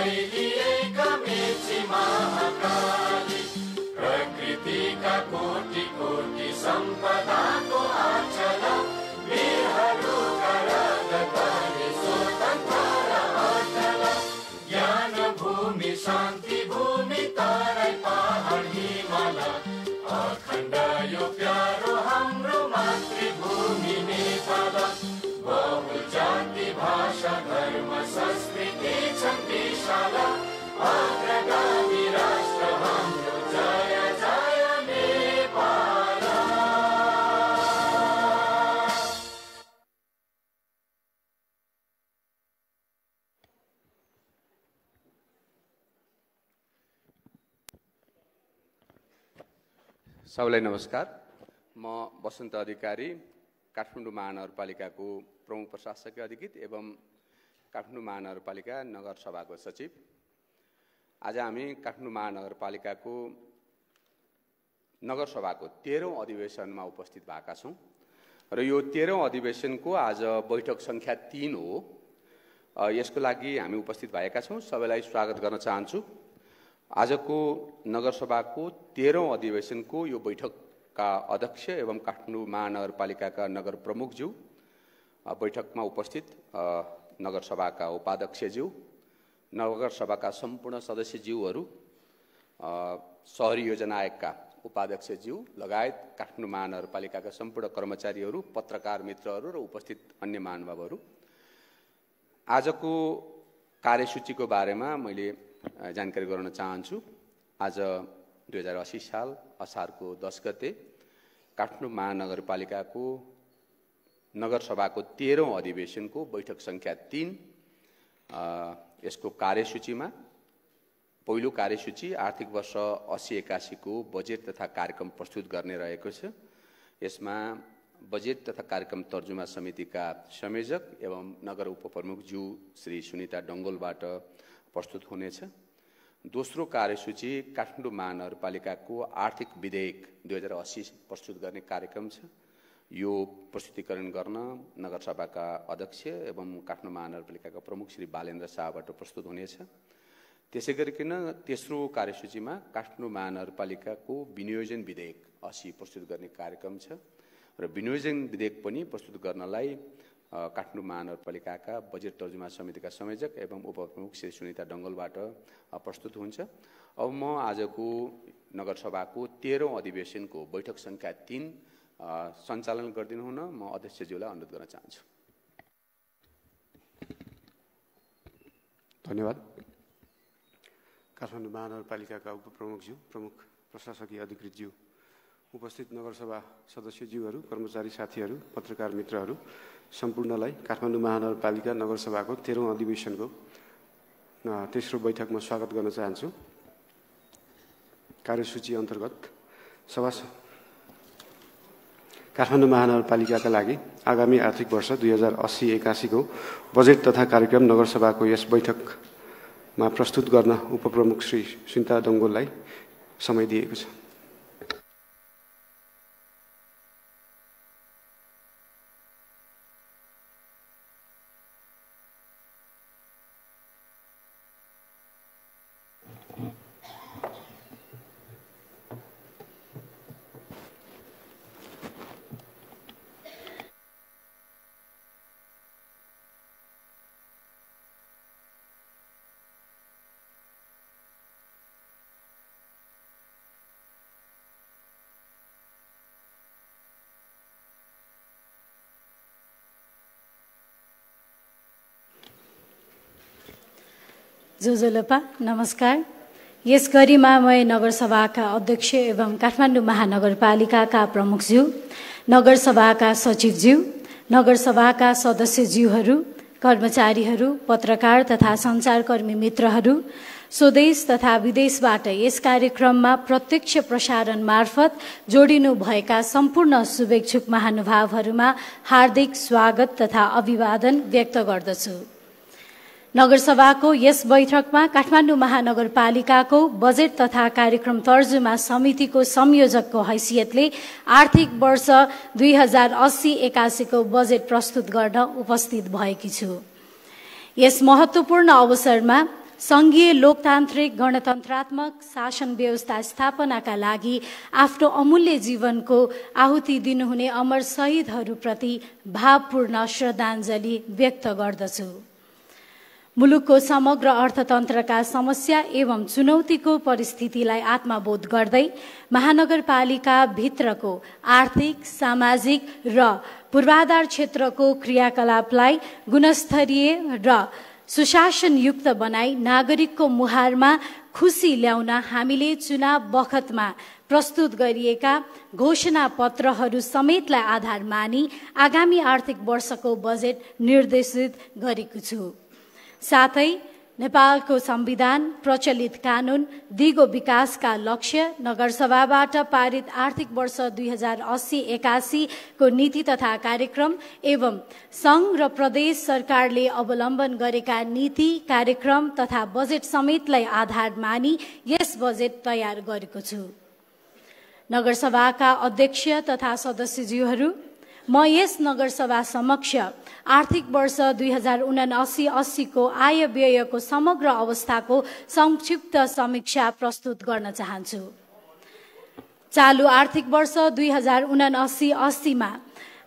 फैलिएका मेची महाकाली, प्रकृतिका कोटि कोटि सम्पदाको आचल, वीरहरूका रगतले स्वतन्त्र र अटल, ज्ञान भूमि शान्ति भूमि तराई पहाड हिमाल, अखण्ड यो प्यारो हाम्रो मातृभूमि नेपाल। बहु जाति भाषा धर्म संस्कृति छन् विशाल, अग्रगामी राष्ट्र हाम्रो जय जय नेपाल। सबैलाई नमस्कार। म वसन्त अधिकारी, काठमाडौँ महानगरपालिकाको प्रमुख प्रशासकीय अधिकृत एवं काठमाडौँ महानगरपालिका नगरसभाको सचिव। आज हामी काठमाडौँ महानगरपालिकाको नगरसभाको 13औं अधिवेशनमा उपस्थित भएका छौँ र यो 13औं अधिवेशनको आज बैठक संख्या 3 हो। यसको लागि हामी उपस्थित भएका छौँ। सबैलाई स्वागत गर्न चाहन्छु। आजको नगरसभाको 13औं अधिवेशनको यो बैठकका अध्यक्ष एवं काठमाडौँ महानगरपालिकाका नगर प्रमुखज्यू, बैठकमा उपस्थित नगरसभाका उपाध्यक्षज्यू, नगरसभाका सम्पूर्ण सदस्यज्यूहरू, शहरी योजना आयोगका उपाध्यक्षज्यू लगायत काठमाडौँ महानगरपालिकाका सम्पूर्ण कर्मचारीहरू, पत्रकार मित्रहरू र उपस्थित अन्य महानुभावहरू, आजको कार्यसूचीको बारेमा मैले जानकारी गराउन चाहन्छु। आज 2080 साल असारको 10 गते काठमाडौँ महानगरपालिकाको नगरसभाको 13औं अधिवेशनको बैठक संख्या 3, यसको कार्यसूचीमा पहिलो कार्यसूची आर्थिक वर्ष 80-81 को बजेट तथा कार्यक्रम प्रस्तुत गर्ने रहेको छ। यसमा बजेट तथा कार्यक्रम तर्जुमा समितिका संयोजक एवं नगर उपप्रमुखज्यू श्री सुनिता डङ्गोलबाट प्रस्तुत हुनेछ। दोस्रो कार्यसूची काठमाडौँ महानगरपालिकाको आर्थिक विधेयक 2080 प्रस्तुत गर्ने कार्यक्रम छ। यो प्रस्तुतीकरण गर्न नगरसभाका अध्यक्ष एवं काठमाडौँ महानगरपालिकाका प्रमुख श्री बालेन्द्र शाहबाट प्रस्तुत हुनेछ। त्यसै गरिकन तेस्रो कार्यसूचीमा काठमाडौँ महानगरपालिकाको विनियोजन विधेयक 80 प्रस्तुत गर्ने कार्यक्रम छ र विनियोजन विधेयक पनि प्रस्तुत गर्नलाई काठमाडौँ महानगरपालिकाका बजेट तर्जुमा समितिका संयोजक एवं उपप्रमुख श्री सुनिता डङ्गोलबाट प्रस्तुत हुन्छ। अब म आजको नगरसभाको 13औं अधिवेशनको बैठक संख्या 3 सञ्चालन गरिदिनु हुन म अध्यक्षज्यूलाई अनुरोध गर्न चाहन्छु। धन्यवाद। काठमाडौँ महानगरपालिकाका उपप्रमुखज्यू, प्रमुख प्रशासकीय अधिकृतज्यू, उपस्थित नगरसभा सदस्यज्यूहरू, कर्मचारी साथीहरू, पत्रकार मित्रहरू सम्पूर्णलाई काठमाडौँ महानगरपालिका नगरसभाको 13औं अधिवेशनको तेस्रो बैठकमा स्वागत गर्न चाहन्छु। कार्यसूची अन्तर्गत काठमाडौँ महानगरपालिकाका लागि आगामी आर्थिक वर्ष 2080-81 को बजेट तथा कार्यक्रम नगरसभाको यस बैठकमा प्रस्तुत गर्न उपप्रमुख श्री सुनिता डङ्गोललाई समय दिएको छ। जोजोलपा नमस्कार। यस गरिमामय नगरसभाका अध्यक्ष एवं काठमाडौँ महानगरपालिकाका प्रमुखज्यू, नगरसभाका सचिवज्यू, नगरसभाका सदस्यज्यूहरू, कर्मचारीहरू, पत्रकार तथा सञ्चारकर्मी मित्रहरू, स्वदेश तथा विदेशबाट यस कार्यक्रममा प्रत्यक्ष प्रसारण मार्फत जोडिनु भएका सम्पूर्ण शुभेच्छुक महानुभावहरूमा हार्दिक स्वागत तथा अभिवादन व्यक्त गर्दछु। नगरसभाको यस बैठकमा काठमाडौँ महानगरपालिकाको बजेट तथा कार्यक्रम तर्जुमा समितिको संयोजकको हैसियतले आर्थिक वर्ष 2080-81 को बजेट प्रस्तुत गर्न उपस्थित भएकी छु। यस महत्त्वपूर्ण अवसरमा सङ्घीय लोकतान्त्रिक गणतन्त्रात्मक शासन व्यवस्था स्थापनाका लागि आफ्नो अमूल्य जीवनको आहुति दिनुहुने अमर शहीदहरूप्रति भावपूर्ण श्रद्धाञ्जली व्यक्त गर्दछु। मुलुकको समग्र अर्थतन्त्रका समस्या एवं चुनौतीको परिस्थितिलाई आत्मबोध गर्दै महानगरपालिका भित्रको आर्थिक, सामाजिक र पूर्वाधार क्षेत्रको क्रियाकलापलाई गुणस्तरीय र सुशासनयुक्त बनाई नागरिकको मुहारमा खुसी ल्याउन हामीले चुनाव बखतमा प्रस्तुत गरिएका घोषणा पत्रहरू समेतलाई आधार मानी आगामी आर्थिक वर्षको बजेट निर्देशित गरेको छु। साथै नेपालको संविधान, प्रचलित कानून, दिगो विकासका लक्ष्य, नगरसभाबाट पारित आर्थिक वर्ष 2080-81 को नीति तथा कार्यक्रम एवं संघ र प्रदेश सरकारले अवलम्बन गरेका नीति, कार्यक्रम तथा बजेट समेतलाई आधार मानी यस बजेट तयार गरेको छु। नगरसभाका अध्यक्ष तथा सदस्यज्यूहरू, म यस नगरसभा समक्ष आर्थिक वर्ष 2079-80 को आय व्ययको समग्र अवस्थाको संक्षिप्त समीक्षा प्रस्तुत गर्न चाहन्छु। चालु आर्थिक वर्ष 2079-80 मा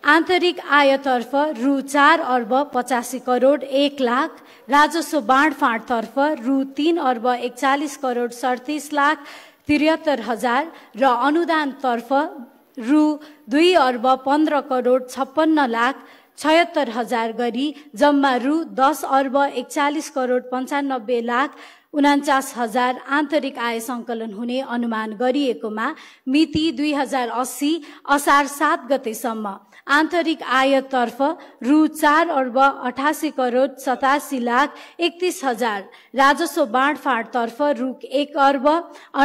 आन्तरिक आयतर्फ रु 4 अर्ब 85 करोड 1 लाख, राजस्व बाँडफाँडतर्फ रु 3 अर्ब 41 करोड 37 लाख 73 हजार र अनुदानतर्फ रु 2 अर्ब 15 करोड 56 लाख 76 हजार गरी जम्मा रु 10 अर्ब 41 करोड 95 लाख 49 हजार आन्तरिक आय सङ्कलन हुने अनुमान गरिएकोमा मिति 2080 असार 7 गतेसम्म आन्तरिक आयतर्फ रु 4 अर्ब 88 करोड 87 लाख 31 हजार, राजस्व बाँडफाँडतर्फ रु 1 अर्ब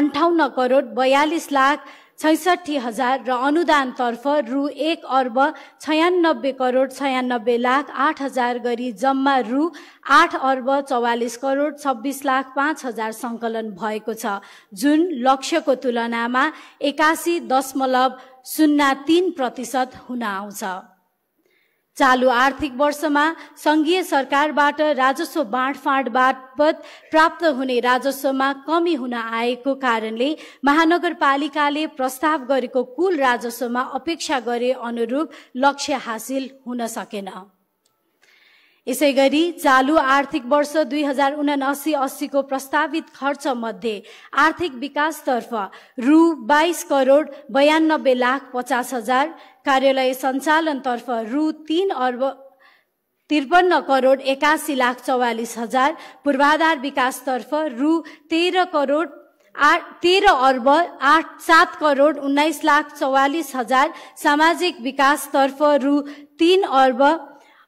58 करोड 42 लाख 66 हजार र अनुदानतर्फ रु 1 अर्ब 96 करोड 96 लाख 8 हजार गरी जम्मा रु 8 अर्ब 44 करोड 26 लाख 5 हजार सङ्कलन भएको छ, जुन लक्ष्यको तुलनामा 81.03% हुन आउँछ। चालु आर्थिक वर्षमा संघीय सरकारबाट राजस्व बाँडफाँड बापत प्राप्त हुने राजस्वमा कमी हुन आएको कारणले महानगरपालिकाले प्रस्ताव गरेको कुल राजस्वमा अपेक्षा गरे अनुरूप लक्ष्य हासिल हुन सकेन। यसैगरी चालु आर्थिक वर्ष 2079-80 को प्रस्तावित खर्च मध्ये आर्थिक विकासतर्फ रु 22 करोड 92 लाख 50 हजार, कार्यालय सञ्चालनतर्फ रु 3 अर्ब 53 करोड 81 लाख 44 हजार, पूर्वाधार विकासतर्फ रु 13 अर्ब 7 करोड 19 लाख 44 हजार, सामाजिक विकासतर्फ रु 3 अर्ब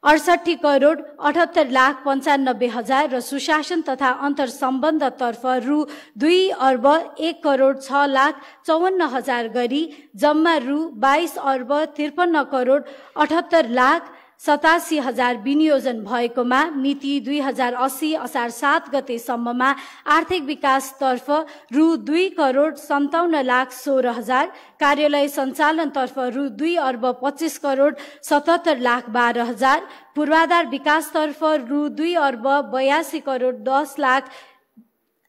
68 करोड 78 लाख 95 हजार र सुशासन तथा अन्तर सम्बन्धतर्फ रु 2 अर्ब 1 करोड 6 लाख 54 हजार गरी जम्मा रु 22 अर्ब 53 करोड 78 लाख 87 हजार विनियोजन भएकोमा मिति 2080 असार 7 गतेसम्ममा आर्थिक विकासतर्फ रु 2 करोड 57 लाख 16 हजार, कार्यालय सञ्चालनतर्फ रु 2 अर्ब 25 करोड 77 लाख 12 हजार, पूर्वाधार विकासतर्फ रु 2 अर्ब 82 करोड 10 लाख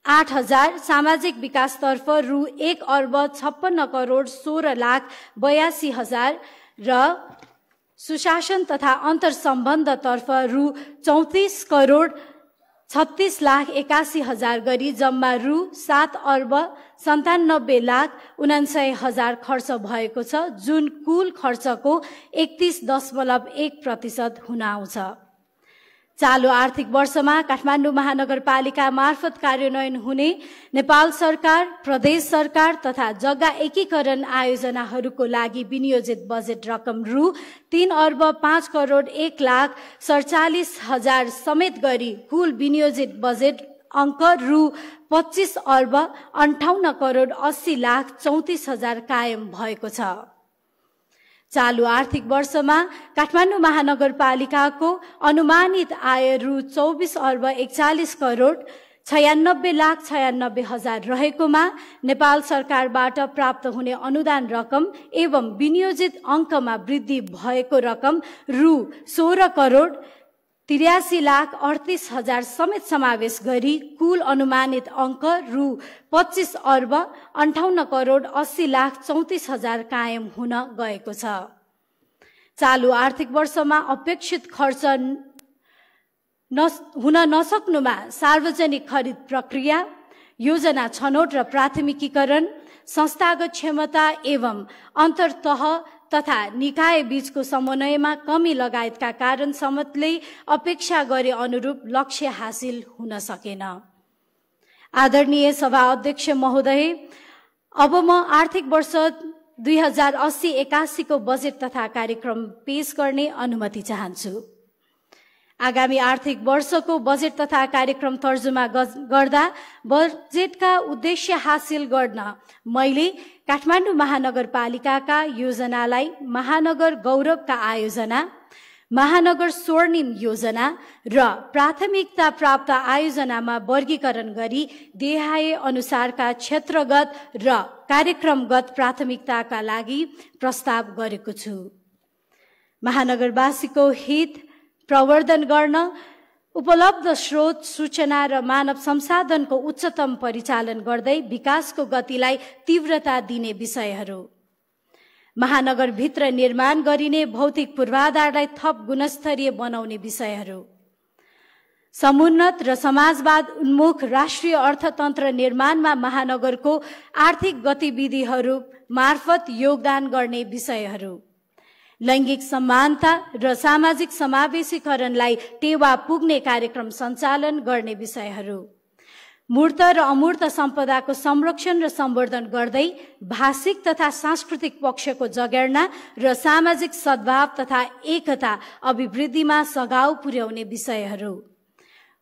8 हजार, सामाजिक विकासतर्फ रु 1 अर्ब 56 करोड 16 लाख 82 हजार र सुशासन तथा अन्तर सम्बन्धतर्फ रु 34 करोड 36 लाख 81 हजार गरी जम्मा रु 7 अर्ब 97 लाख 99 हजार खर्च भएको छ, जुन कुल खर्चको 31.1% हुन आउँछ। चालु आर्थिक वर्षमा काठमाडौँ महानगरपालिका मार्फत कार्यान्वयन हुने नेपाल सरकार, प्रदेश सरकार तथा जग्गा एकीकरण आयोजनाहरूको लागि विनियोजित बजेट रकम रु 3 अर्ब 5 करोड 1 लाख 47 हजार समेत गरी कुल विनियोजित बजेट अङ्क रु 25 अर्ब 58 करोड 80 लाख 34 हजार कायम भएको छ। चालु आर्थिक वर्षमा काठमाडौँ महानगरपालिकाको अनुमानित आय रु 24 अर्ब 41 करोड 96 लाख 96 हजार रहेकोमा नेपाल सरकारबाट प्राप्त हुने अनुदान रकम एवं विनियोजित अङ्कमा वृद्धि भएको रकम रु 16 करोड 83,38,000 समेत समावेश गरी कुल अनुमानित अङ्क रु 25 अर्ब 58 करोड 80,34,000 कायम हुन गएको छ। चालु आर्थिक वर्षमा अपेक्षित खर्च हुन नसक्नुमा सार्वजनिक खरिद प्रक्रिया, योजना छनौट र प्राथमिकीकरण, संस्थागत क्षमता एवं अन्तर्तह तथा निकाय बीचको समन्वयमा कमी लगायतका कारण समेतले अपेक्षा गरे अनुरूप लक्ष्य हासिल हुन सकेन। आदरणीय सभा अध्यक्ष महोदय, अब म आर्थिक वर्ष 2080-81 को बजेट तथा कार्यक्रम पेश गर्ने अनुमति चाहन्छु। आगामी आर्थिक वर्षको बजेट तथा कार्यक्रम तर्जुमा गर्दा बजेटका उद्देश्य हासिल गर्न मैले काठमाडौँ महानगरपालिकाका योजनालाई महानगर गौरवका आयोजना, महानगर स्वर्णिम योजना र प्राथमिकता प्राप्त आयोजनामा वर्गीकरण गरी देहाए अनुसारका क्षेत्रगत र कार्यक्रमगत प्राथमिकताका लागि प्रस्ताव गरेको छु। महानगरवासीको हित प्रवर्धन गर्न उपलब्ध स्रोत, सूचना र मानव संसाधनको उच्चतम परिचालन गर्दै विकासको गतिलाई तीव्रता दिने विषयहरू, महानगरभित्र निर्माण गरिने भौतिक पूर्वाधारलाई थप गुणस्तरीय बनाउने विषयहरू, समुन्नत र समाजवाद उन्मुख राष्ट्रिय अर्थतन्त्र निर्माणमा महानगरको आर्थिक गतिविधिहरू मार्फत योगदान गर्ने विषयहरू, लैंगिक समानता र सामाजिक समावेशीकरणलाई टेवा पुग्ने कार्यक्रम सञ्चालन गर्ने विषयहरू, मूर्त र अमूर्त सम्पदाको संरक्षण र सम्वर्धन गर्दै भाषिक तथा सांस्कृतिक पक्षको जगेर्ना र सामाजिक सद्भाव तथा एकता अभिवृद्धिमा सघाउ पुर्याउने विषयहरू,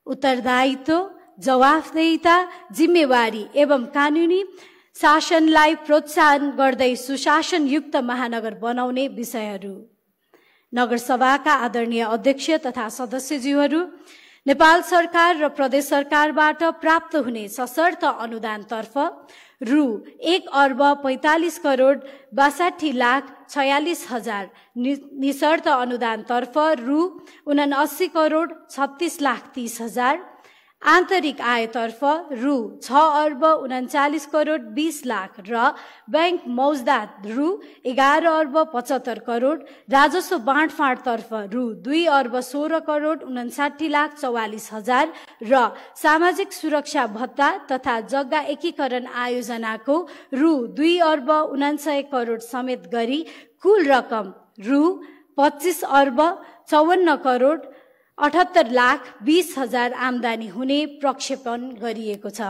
उत्तरदायित्व, जवाफदेहिता, जिम्मेवारी एवं कानूनी शासनलाई प्रोत्साहन गर्दै सुशासनयुक्त महानगर बनाउने विषयहरू, नगरसभाका आदरणीय अध्यक्ष तथा सदस्यज्यूहरू, नेपाल सरकार र प्रदेश सरकारबाट प्राप्त हुने सशर्त अनुदानतर्फ रु 1 अर्ब 45 करोड 62,46,000, निशर्त अनुदानतर्फ रु 79 करोड 36,30,000, आन्तरिक आयतर्फ रु 6 अर्ब 39 करोड 20 लाख र बैंक मौजदात रु 11 अर्ब 75 करोड, राजस्व बाँडफाँडतर्फ रु 2 अर्ब 16 करोड 59,44,000 र सामाजिक सुरक्षा भत्ता तथा जग्गा एकीकरण आयोजनाको रु 2 अर्ब 49 करोड समेत गरी कुल रकम रु 25 अर्ब 54 करोड 78,20,000 आमदानी हुने प्रक्षेपण गरिएको छ।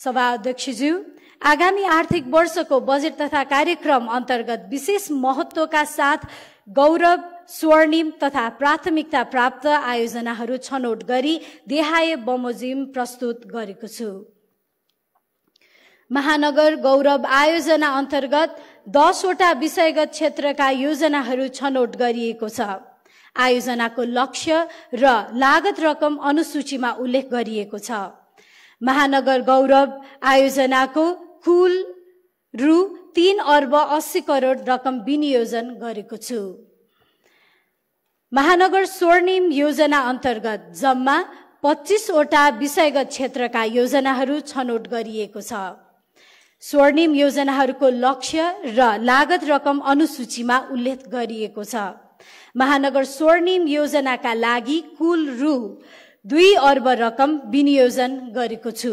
सभा अध्यक्षज्यू, आगामी आर्थिक वर्षको बजेट तथा कार्यक्रम अन्तर्गत विशेष महत्त्वका साथ गौरव, स्वर्णिम तथा प्राथमिकता प्राप्त आयोजनाहरू छनौट गरी देहाए बमोजिम प्रस्तुत गरेको छु। महानगर गौरव आयोजना अन्तर्गत 10 वटा विषयगत क्षेत्रका योजनाहरू छनौट गरिएको छ। आयोजनाको लक्ष्य र लागत रकम अनुसूचीमा उल्लेख गरिएको छ। महानगर गौरव आयोजनाको कुल रु 3 अर्ब 80 करोड रकम विनियोजन गरेको छु। महानगर स्वर्णिम योजना अन्तर्गत जम्मा 25 वटा विषयगत क्षेत्रका योजनाहरू छनौट गरिएको छ। स्वर्णिम योजनाहरूको लक्ष्य र लागत रकम अनुसूचीमा उल्लेख गरिएको छ। महानगर स्वर्णिम योजनाका लागि कुल रु 2 अर्ब रकम विनियोजन गरेको छु।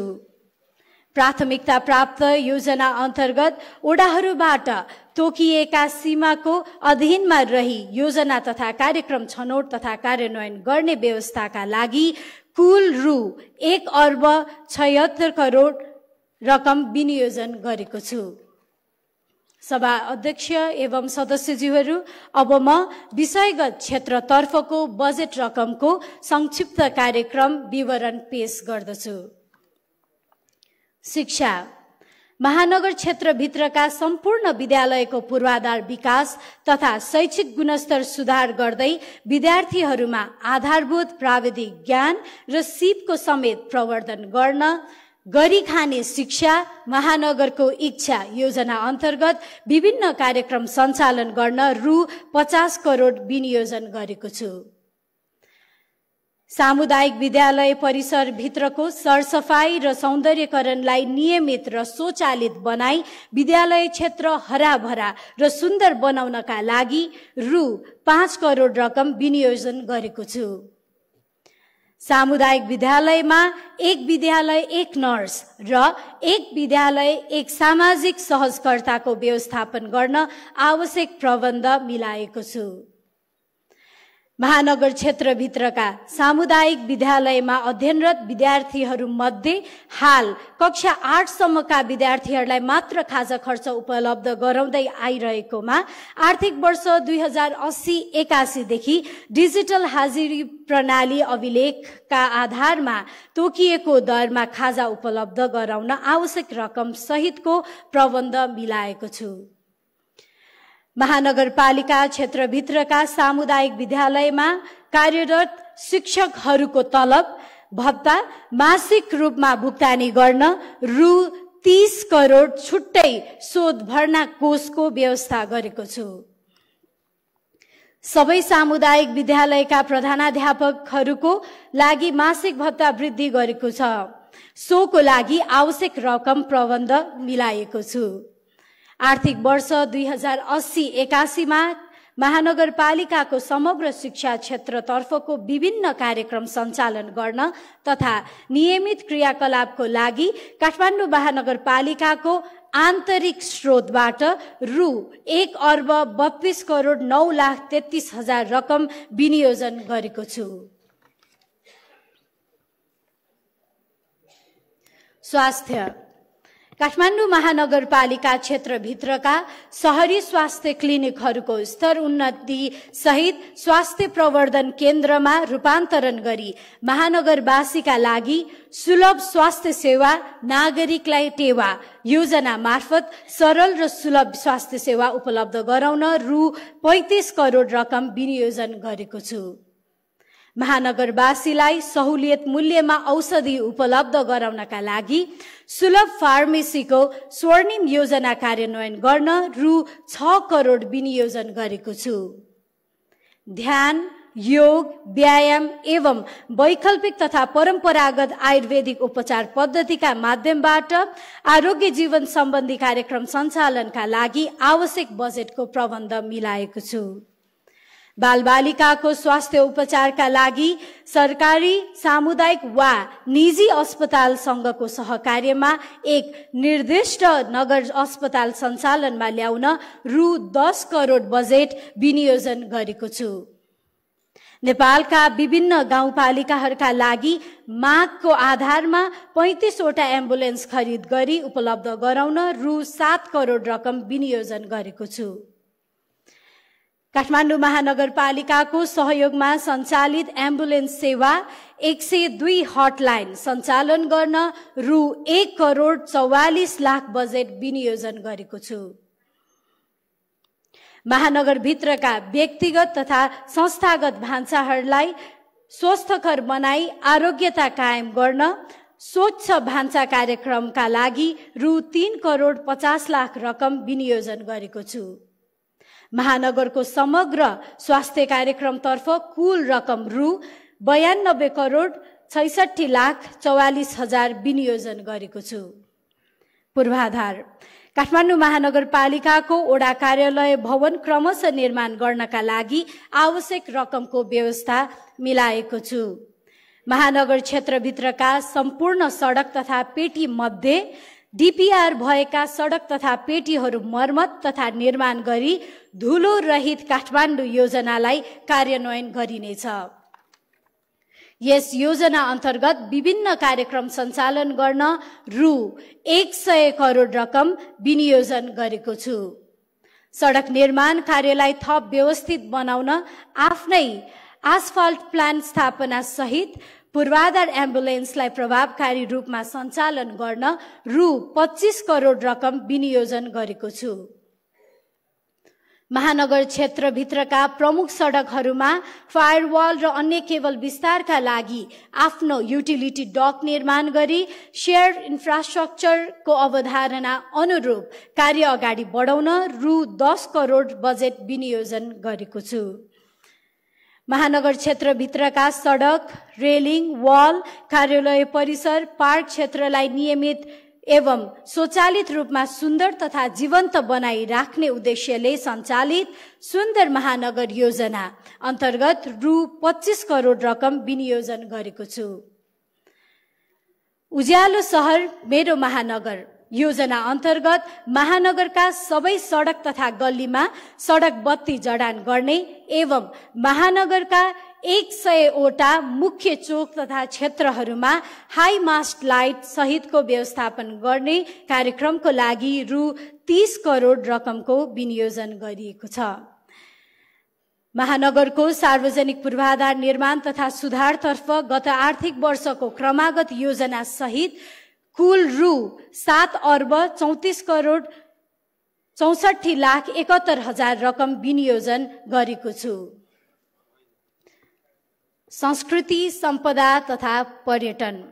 प्राथमिकता प्राप्त योजना अन्तर्गत ओडाहरूबाट तोकिएका सीमाको अधीनमा रही योजना तथा कार्यक्रम छनौट तथा कार्यान्वयन गर्ने व्यवस्थाका लागि कुल रु 1 अर्ब 76 करोड रकम विनियोजन गरेको छु। सभा अध्यक्ष एवं सदस्यज्यूहरू, अब म विषयगत क्षेत्रतर्फको बजेट रकमको संक्षिप्त कार्यक्रम विवरण पेश गर्दछु। शिक्षा, महानगर क्षेत्रभित्रका सम्पूर्ण विद्यालयको पूर्वाधार विकास तथा शैक्षिक गुणस्तर सुधार गर्दै विद्यार्थीहरूमा आधारभूत प्राविधिक ज्ञान र सिपको समेत प्रवर्धन गर्न गरी खाने शिक्षा महानगरको इच्छा योजना अन्तर्गत विभिन्न कार्यक्रम सञ्चालन गर्न रु 50 करोड विनियोजन गरेको छु। सामुदायिक विद्यालय परिसर भित्रको सरसफाई र सौन्दर्यकरणलाई नियमित र स्वचालित बनाई विद्यालय क्षेत्र हराभरा र सुन्दर बनाउनका लागि रु 5 करोड रकम विनियोजन गरेको छु। सामुदायिक विद्यालयमा एक विद्यालय एक नर्स र एक विद्यालय एक सामाजिक सहजकर्ताको व्यवस्थापन गर्न आवश्यक प्रबन्ध मिलाएको छु। महानगर क्षेत्रभित्रका सामुदायिक विद्यालयमा अध्ययनरत विद्यार्थीहरूमध्ये हाल कक्षा 8 सम्मका विद्यार्थीहरूलाई मात्र खाजा खर्च उपलब्ध गराउँदै आइरहेकोमा आर्थिक वर्ष 2080-81 देखि डिजिटल हाजिरी प्रणाली अभिलेखका आधारमा तोकिएको दरमा खाजा उपलब्ध गराउन आवश्यक रकम सहितको प्रबन्ध मिलाएको छु। महानगरपालिका क्षेत्रभित्रका सामुदायिक विद्यालयमा कार्यरत शिक्षकहरूको तलब भत्ता मासिक रूपमा भुक्तानी गर्न रु 30 करोड छुट्टै शोध भर्ना कोषको व्यवस्था गरेको छु। सबै सामुदायिक विद्यालयका प्रधानाध्यापकहरूको लागि मासिक भत्ता वृद्धि गरेको छ। सोको लागि आवश्यक रकम प्रबन्ध मिलाएको छु। आर्थिक वर्ष 2080-81 मा महानगरपालिकाको समग्र शिक्षा क्षेत्रतर्फको विभिन्न कार्यक्रम सञ्चालन गर्न तथा नियमित क्रियाकलापको लागि काठमाडौँ महानगरपालिकाको आन्तरिक स्रोतबाट रु 1,32,09,33,000 रकम विनियोजन गरेको छु। स्वास्थ्य काठमाडौँ महानगरपालिका क्षेत्रभित्रका शहरी स्वास्थ्य क्लिनिकहरूको स्तर उन्नति सहित स्वास्थ्य प्रवर्धन केन्द्रमा रूपान्तरण गरी महानगरवासीका लागि सुलभ स्वास्थ्य सेवा नागरिकलाई टेवा योजना मार्फत सरल र सुलभ स्वास्थ्य सेवा उपलब्ध गराउन रु 35 करोड रकम विनियोजन गरेको छु। महानगरवासीलाई सहुलियत मूल्यमा औषधि उपलब्ध गराउनका लागि सुलभ फार्मेसीको स्वर्णिम योजना कार्यान्वयन गर्न रु 6 करोड विनियोजन गरेको छु। ध्यान, योग, व्यायाम एवं वैकल्पिक तथा परम्परागत आयुर्वेदिक उपचार पद्धतिका माध्यमबाट आरोग्य जीवन सम्बन्धी कार्यक्रम सञ्चालनका लागि आवश्यक बजेटको प्रबन्ध मिलाएको छु। बालबालिकाको स्वास्थ्य उपचारका लागि सरकारी, सामुदायिक वा निजी अस्पतालसँगको सहकार्यमा एक निर्दिष्ट नगर अस्पताल सञ्चालनमा ल्याउन रु 10 करोड बजेट विनियोजन गरेको छु। नेपालका विभिन्न गाउँपालिकाहरूका लागि मागको आधारमा 35 वटा एम्बुलेन्स खरिद गरी उपलब्ध गराउन रु 7 करोड रकम विनियोजन गरेको छु। काठमाडौँ महानगरपालिकाको सहयोगमा सञ्चालित एम्बुलेन्स सेवा 102 हटलाइन सञ्चालन गर्न रु 1 करोड 44 लाख बजेट विनियोजन गरेको छु। महानगरभित्रका व्यक्तिगत तथा संस्थागत भान्साहरूलाई स्वस्थकर बनाई आरोग्यता कायम गर्न स्वच्छ भान्सा कार्यक्रमका लागि रु 3 करोड 50 लाख रकम विनियोजन गरेको छु। महानगरको समग्र स्वास्थ्य कार्यक्रमतर्फ कुल रकम रु 92 करोड 66 लाख 44 हजार विनियोजन गरेको छु। पूर्वाधार काठमाडौँ महानगरपालिकाको वडा कार्यालय भवन क्रमशः निर्माण गर्नका लागि आवश्यक रकमको व्यवस्था मिलाएको छु। महानगर क्षेत्रभित्रका सम्पूर्ण सडक तथा पेटी मध्ये डीपीआर भएका सडक तथा पेटीहरू मर्मत तथा निर्माण गरी धुलो रहित काठमाडौँ योजनालाई कार्यान्वयन गरिनेछ। यस योजना अन्तर्गत विभिन्न कार्यक्रम सञ्चालन गर्न रु 100 करोड रकम विनियोजन गरेको छु। सडक निर्माण कार्यलाई थप व्यवस्थित बनाउन आफ्नै आसफल्ट प्लान्ट स्थापना सहित पूर्वाधार एम्बुलेन्सलाई प्रभावकारी रूपमा सञ्चालन गर्न रु 25 करोड रकम विनियोजन गरेको छु। महानगर क्षेत्रभित्रका प्रमुख सडकहरूमा फायरवाल र अन्य केबल विस्तारका लागि आफ्नो युटिलिटी डक निर्माण गरी शेयर इन्फ्रास्ट्रक्चरको अवधारणा अनुरूप कार्य अगाडि बढाउन रु 10 करोड बजेट विनियोजन गरेको छु। महानगर क्षेत्रभित्रका सडक, रेलिङ, वाल, कार्यालय परिसर, पार्क क्षेत्रलाई नियमित एवं स्वचालित रूपमा सुन्दर तथा जीवन्त बनाई राख्ने उद्देश्यले सञ्चालित सुन्दर महानगर योजना अन्तर्गत रु 25 करोड रकम विनियोजन गरेको छु। उज्यालो सहर मेरो महानगर योजना अन्तर्गत महानगरका सबै सडक तथा गल्लीमा सडक बत्ती जडान गर्ने एवं महानगरका 100 वटा मुख्य चोक तथा क्षेत्रहरूमा हाई मास्ट लाइट सहितको व्यवस्थापन गर्ने कार्यक्रमको लागि रु 30 करोड रकमको विनियोजन गरिएको छ। महानगरको सार्वजनिक पूर्वाधार निर्माण तथा सुधारतर्फ गत आर्थिक वर्षको क्रमागत योजना सहित कुल रु 7 अर्ब 34 करोड 64 लाख 71 हजार रकम विनियोजन गरेको छु। संस्कृति, सम्पदा तथा पर्यटन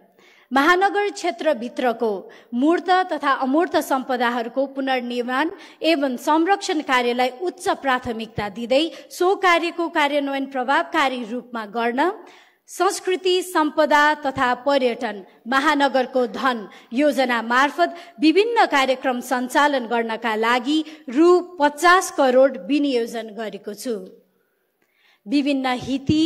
महानगर क्षेत्रभित्रको मूर्त तथा अमूर्त सम्पदाहरूको पुनर्निर्माण एवं संरक्षण कार्यलाई उच्च प्राथमिकता दिँदै सो कार्यको कार्यान्वयन प्रभावकारी रूपमा गर्न संस्कृति, सम्पदा तथा पर्यटन महानगरको धन योजना मार्फत विभिन्न कार्यक्रम सञ्चालन गर्नका लागि रु 50 करोड विनियोजन गरेको छु। विभिन्न हिती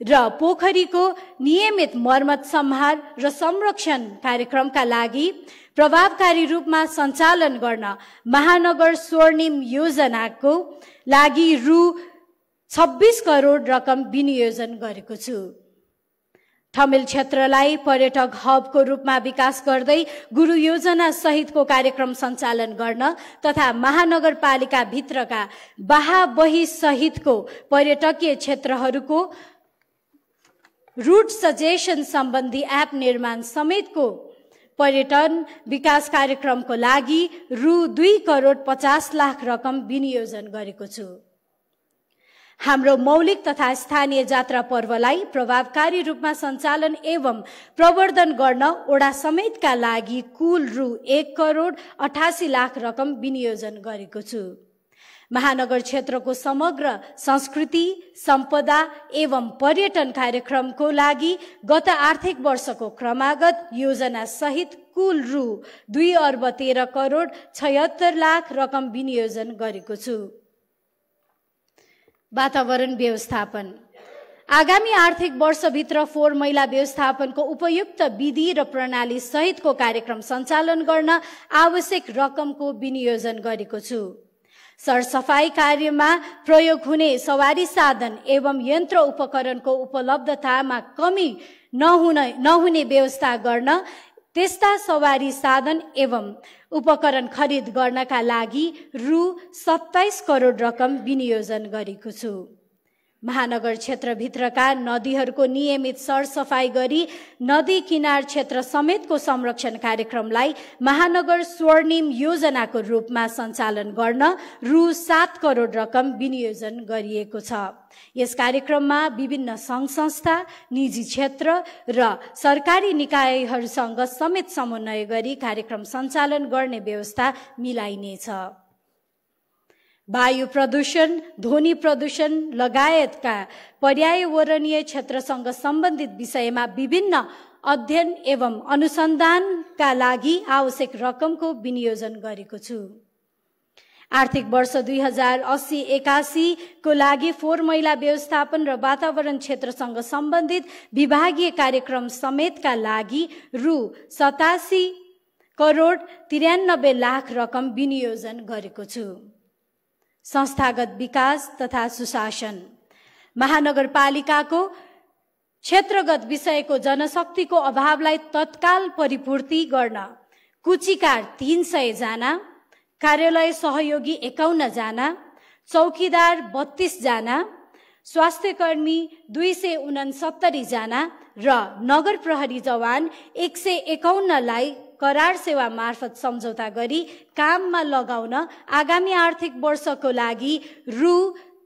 र पोखरीको नियमित मर्मत, सम्हार र संरक्षण कार्यक्रमका लागि प्रभावकारी रूपमा सञ्चालन गर्न महानगर स्वर्णिम योजनाको लागि रु 26 करोड रकम विनियोजन गरेको छु। ठमेल क्षेत्रलाई पर्यटक हबको रूपमा विकास गर्दै गुरु योजना सहितको कार्यक्रम सञ्चालन गर्न तथा महानगरपालिका भित्रका बाहाबही सहितको पर्यटकीय क्षेत्रहरूको रूट सजेसन सम्बन्धी एप निर्माण समेतको पर्यटन विकास कार्यक्रमको लागि रु 2 करोड 50 लाख रकम विनियोजन गरेको छु। हाम्रो मौलिक तथा स्थानीय जात्रा पर्वलाई प्रभावकारी रूपमा सञ्चालन एवं प्रवर्धन गर्न ओडा समेतका लागि कुल रु 1 करोड 88 लाख रकम विनियोजन गरेको छु। महानगर क्षेत्रको समग्र संस्कृति, सम्पदा एवं पर्यटन कार्यक्रमको लागि गत आर्थिक वर्षको क्रमागत योजना सहित कुल रु 2 अर्ब 13 करोड 76 लाख रकम विनियोजन गरेको छु। वातावरण व्यवस्थापन आगामी आर्थिक वर्षभित्र फोहोर मैला व्यवस्थापनको उपयुक्त विधि र प्रणाली सहितको कार्यक्रम सञ्चालन गर्न आवश्यक रकमको विनियोजन गरेको छु। सरसफाई कार्यमा प्रयोग हुने सवारी साधन एवं यन्त्र उपकरणको उपलब्धतामा कमी नहुने व्यवस्था गर्न त्यस्ता सवारी साधन एवं उपकरण खरिद गर्नका लागि रु 27 करोड रकम विनियोजन गरेको छु। महानगर क्षेत्रभित्रका नदीहरूको नियमित सरसफाई गरी नदी किनार क्षेत्र समेतको संरक्षण कार्यक्रमलाई महानगर स्वर्णिम योजनाको रूपमा सञ्चालन गर्न रु 7 करोड रकम विनियोजन गरिएको छ। यस कार्यक्रममा विभिन्न सङ्घ संस्था, निजी क्षेत्र र सरकारी निकायहरूसँग समेत समन्वय गरी कार्यक्रम सञ्चालन गर्ने व्यवस्था मिलाइनेछ। वायु प्रदूषण, ध्वनि प्रदूषण लगायतका पर्यावरणीय क्षेत्रसँग सम्बन्धित विषयमा विभिन्न अध्ययन एवं अनुसन्धानका लागि आवश्यक रकमको विनियोजन गरेको छु। आर्थिक वर्ष 2080-81 को लागि फोहोर मैला व्यवस्थापन र वातावरण क्षेत्रसँग सम्बन्धित विभागीय कार्यक्रम समेतका लागि रु 87 करोड 93 लाख रकम विनियोजन गरेको छु। संस्थागत विकास तथा सुशासन महानगरपालिकाको क्षेत्रगत विषयको जनशक्तिको अभावलाई तत्काल परिपूर्ति गर्न कुचिकार 300 जना, कार्यालय सहयोगी 51 जना, चौकीदार 32 जना, स्वास्थ्यकर्मी 269 जना र नगर प्रहरी जवान 151 लाई करार सेवा मार्फत सम्झौता गरी काममा लगाउन आगामी आर्थिक वर्षको लागि रु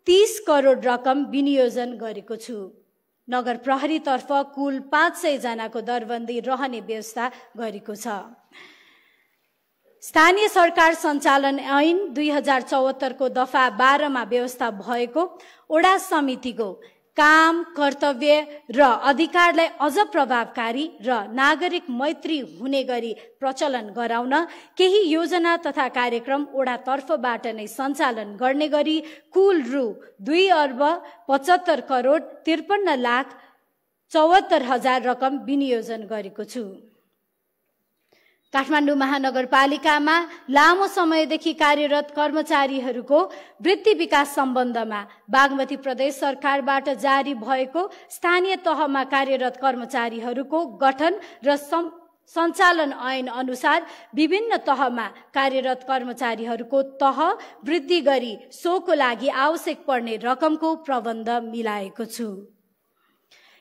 30 करोड रकम विनियोजन गरेको छु। नगर प्रहरीतर्फ कुल 500 जनाको दरबन्दी रहने व्यवस्था गरेको छ। स्थानीय सरकार सञ्चालन ऐन 2074 को दफा 12 मा व्यवस्था भएको ओडा समितिको काम, कर्तव्य र अधिकारलाई अझ प्रभावकारी र नागरिक मैत्री हुने गरी प्रचलन गराउन केही योजना तथा कार्यक्रम ओडा तर्फबाट नै सञ्चालन गर्ने गरी कुल रु 2,75,53,74,000 रकम विनियोजन गरेको छु। काठमाडौँ महानगरपालिकामा लामो समयदेखि कार्यरत कर्मचारीहरूको वृत्ति विकास सम्बन्धमा बागमती प्रदेश सरकारबाट जारी भएको स्थानीय तहमा कार्यरत कर्मचारीहरूको गठन र सञ्चालन ऐन अनुसार विभिन्न तहमा कार्यरत कर्मचारीहरूको तह वृद्धि गरी सोको लागि आवश्यक पर्ने रकमको प्रबन्ध मिलाएको छु।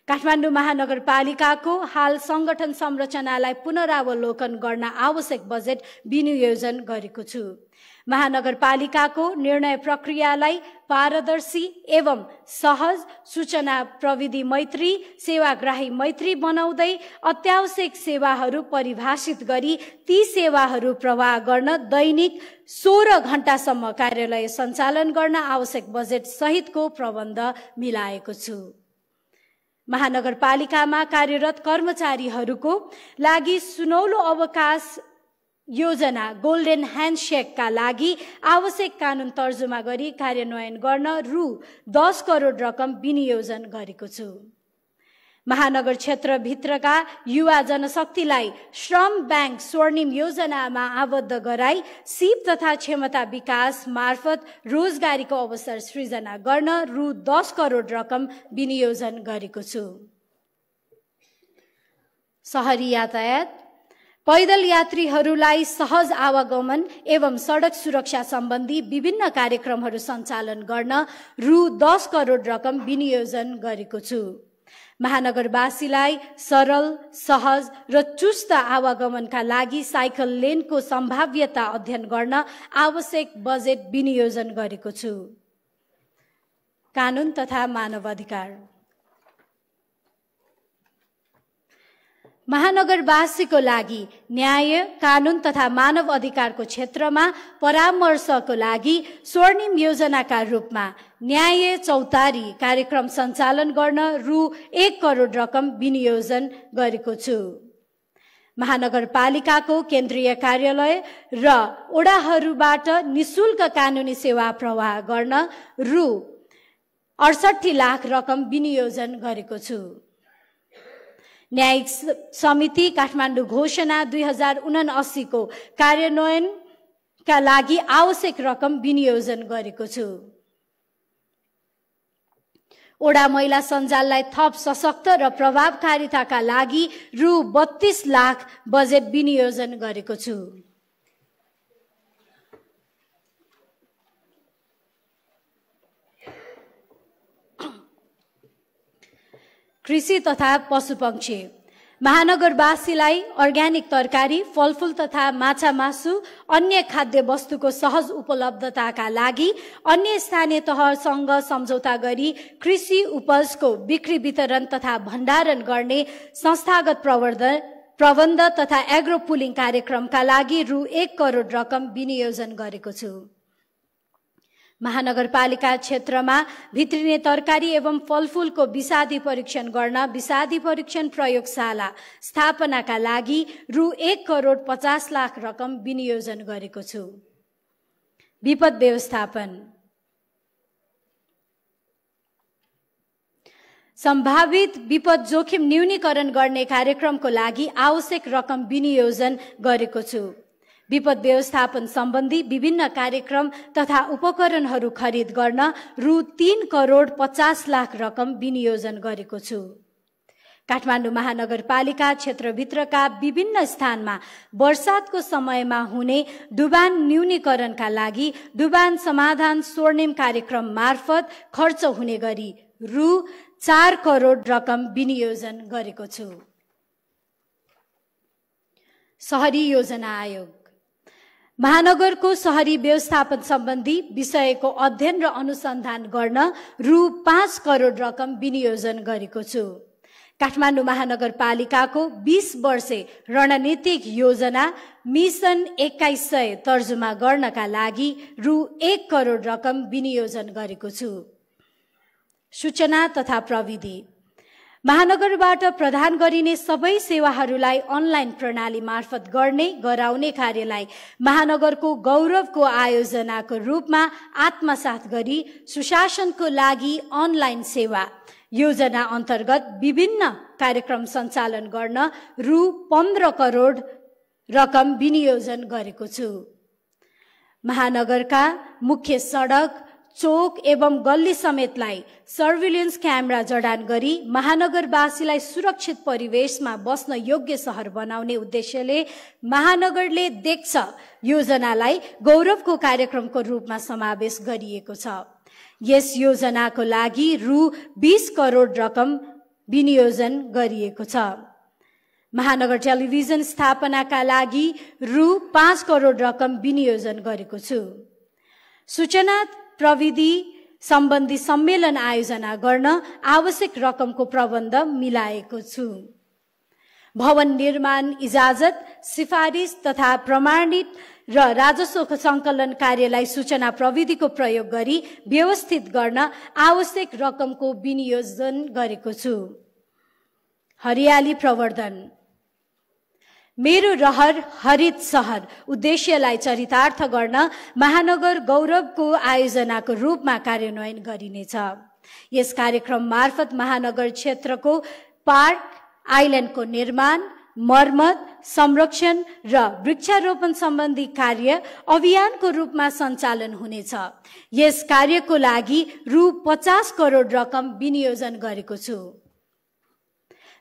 काठमाडौँ महानगरपालिकाको हाल संगठन संरचनालाई पुनरावलोकन गर्न आवश्यक बजेट विनियोजन गरेको छु। महानगरपालिकाको निर्णय प्रक्रियालाई पारदर्शी एवं सहज, सूचना प्रविधि मैत्री, सेवाग्राही मैत्री बनाउँदै अत्यावश्यक सेवाहरू परिभाषित गरी ती सेवाहरू प्रवाह गर्न दैनिक 16 घण्टासम्म कार्यालय सञ्चालन गर्न आवश्यक बजेट सहितको प्रबन्ध मिलाएको छु। महानगरपालिकामा कार्यरत कर्मचारीहरूको लागि सुनौलो अवकाश योजना गोल्डन ह्यान्डसेकका लागि आवश्यक कानुन तर्जुमा गरी कार्यान्वयन गर्न रु 10 करोड रकम विनियोजन गरेको छु। महानगर क्षेत्रभित्रका युवा जनशक्तिलाई श्रम ब्याङ्क स्वर्णिम योजनामा आबद्ध गराई सिप तथा क्षमता विकास मार्फत रोजगारीको अवसर सृजना गर्न रु 10 करोड रकम विनियोजन गरेको छु। शहरी यातायात, पैदल यात्रीहरूलाई सहज आवागमन एवं सडक सुरक्षा सम्बन्धी विभिन्न कार्यक्रमहरू सञ्चालन गर्न रु 10 करोड रकम विनियोजन गरेको छु। महानगरवासीलाई सरल, सहज र चुस्त आवागमनका लागि साइकल लेनको सम्भाव्यता अध्ययन गर्न आवश्यक बजेट विनियोजन गरेको छु। कानुन तथा मानव अधिकार, महानगरवासीको लागि न्याय, कानुन तथा मानव अधिकारको क्षेत्रमा परामर्शको लागि स्वर्णिम योजनाका रूपमा न्याय चौतारी कार्यक्रम सञ्चालन गर्न रु 1 करोड रकम विनियोजन गरेको छु। महानगरपालिकाको केन्द्रीय कार्यालय र ओडाहरूबाट निशुल्क कानुनी सेवा प्रवाह गर्न रु 68 लाख रकम विनियोजन गरेको छु। न्यायिक समिति काठमाडौँ घोषणा 2079 को कार्यान्वयनका लागि आवश्यक रकम विनियोजन गरेको छु। ओडा महिला सञ्जाललाई थप सशक्त र प्रभावकारिताका लागि रु 32 लाख बजेट विनियोजन गरेको छु। कृषि तथा पशुपक्षी, महानगरवासीलाई अर्ग्यानिक तरकारी, फलफूल तथा माछा मासु अन्य खाद्य वस्तुको सहज उपलब्धताका लागि अन्य स्थानीय तहसँग सम्झौता गरी कृषि उपजको बिक्री वितरण तथा भण्डारण गर्ने संस्थागत प्रबन्ध तथा एग्रो पुलिङ कार्यक्रमका लागि रु 1 करोड रकम विनियोजन गरेको छु। महानगरपालिका क्षेत्रमा भित्रिने तरकारी एवं फलफूलको विषादी परीक्षण गर्न विषादी परीक्षण प्रयोगशाला स्थापनाका लागि रु 1 करोड 50 लाख रकम विनियोजन गरेको छु। विपद व्यवस्थापन, सम्भावित विपद जोखिम न्यूनीकरण गर्ने कार्यक्रमको लागि आवश्यक रकम विनियोजन गरेको छु। विपद व्यवस्थापन सम्बन्धी विभिन्न कार्यक्रम तथा उपकरणहरू खरिद गर्न रु 3 करोड 50 लाख रकम विनियोजन गरेको छु। काठमाडौँ महानगरपालिका क्षेत्रभित्रका विभिन्न स्थानमा वर्षातको समयमा हुने डुबान न्यूनीकरणका लागि डुबान समाधान स्वर्णिम कार्यक्रम मार्फत खर्च हुने गरी रु 4 करोड रकम विनियोजन गरेको छु। शहरी योजना आयोग, महानगरको शहरी व्यवस्थापन सम्बन्धी विषयको अध्ययन र अनुसन्धान गर्न रु 5 करोड रकम विनियोजन गरेको छु। काठमाडौँ महानगरपालिकाको 20 वर्षे रणनीतिक योजना मिसन 2100 तर्जुमा गर्नका लागि रु 1 करोड रकम विनियोजन गरेको छु। सूचना तथा प्रविधि महानगरबाट प्रदान गरिने सबै सेवाहरूलाई अनलाइन प्रणाली मार्फत गराउने कार्यलाई महानगरको गौरवको आयोजनाको रूपमा आत्मसात गरी सुशासनको लागि अनलाइन सेवा योजना अन्तर्गत विभिन्न कार्यक्रम सञ्चालन गर्न रु 15 करोड रकम विनियोजन गरेको छु। महानगरका मुख्य सडक, चोक एवं गल्ली समेतलाई सर्भिलेन्स क्यामेरा जडान गरी महानगरवासीलाई सुरक्षित परिवेशमा बस्न योग्य शहर बनाउने उद्देश्यले महानगरले देख्छ योजनालाई गौरवको कार्यक्रमको रूपमा समावेश गरिएको छ। यस योजनाको लागि रु 20 करोड रकम विनियोजन गरिएको छ। महानगर टेलिभिजन स्थापनाका लागि रु 5 करोड रकम विनियोजन गरेको छु। सूचना प्रविधि सम्बन्धी सम्मेलन आयोजना गर्न आवश्यक रकमको प्रबन्ध मिलाएको छु। भवन निर्माण इजाजत, सिफारिस तथा प्रमाणित र राजस्व सङ्कलन कार्यलाई सूचना प्रविधिको प्रयोग गरी व्यवस्थित गर्न आवश्यक रकमको विनियोजन गरेको छु। हरियाली प्रवर्धन मेरो रहर हरित सहर उद्देश्यलाई चरितार्थ गर्न महानगर गौरवको आयोजनाको रूपमा कार्यान्वयन गरिनेछ। यस कार्यक्रम मार्फत महानगर क्षेत्रको पार्क, आइल्यान्डको निर्माण, मर्मत, संरक्षण र वृक्षारोपण सम्बन्धी कार्य अभियानको रूपमा सञ्चालन हुनेछ। यस कार्यको लागि रु 50 करोड रकम विनियोजन गरेको छु।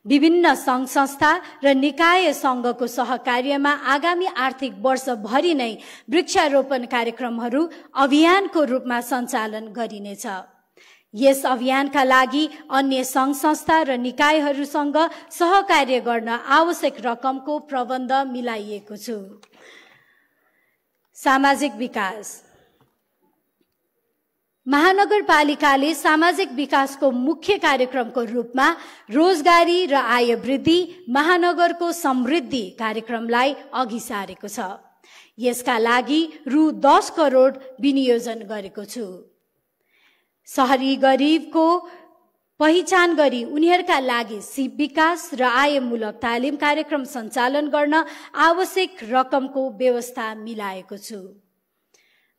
विभिन्न सङ्घ संस्था र निकाय सङ्घको सहकार्यमा आगामी आर्थिक वर्षभरि नै वृक्षारोपण कार्यक्रमहरू अभियानको रूपमा सञ्चालन गरिनेछ। यस अभियानका लागि अन्य सङ्घ संस्था र निकायहरूसँग सहकार्य गर्न आवश्यक रकमको प्रबन्ध मिलाइएको छु। सामाजिक विकास महानगरपालिकाले सामाजिक विकासको मुख्य कार्यक्रमको रूपमा रोजगारी र आय वृद्धि, महानगरको समृद्धि कार्यक्रमलाई अघि सारेको छ। यसका लागि रु 10 करोड विनियोजन गरेको छु। शहरी गरिबको पहिचान गरी उनीहरूका लागि सिप विकास र आयमूलक तालिम कार्यक्रम सञ्चालन गर्न आवश्यक रकमको व्यवस्था मिलाएको छु।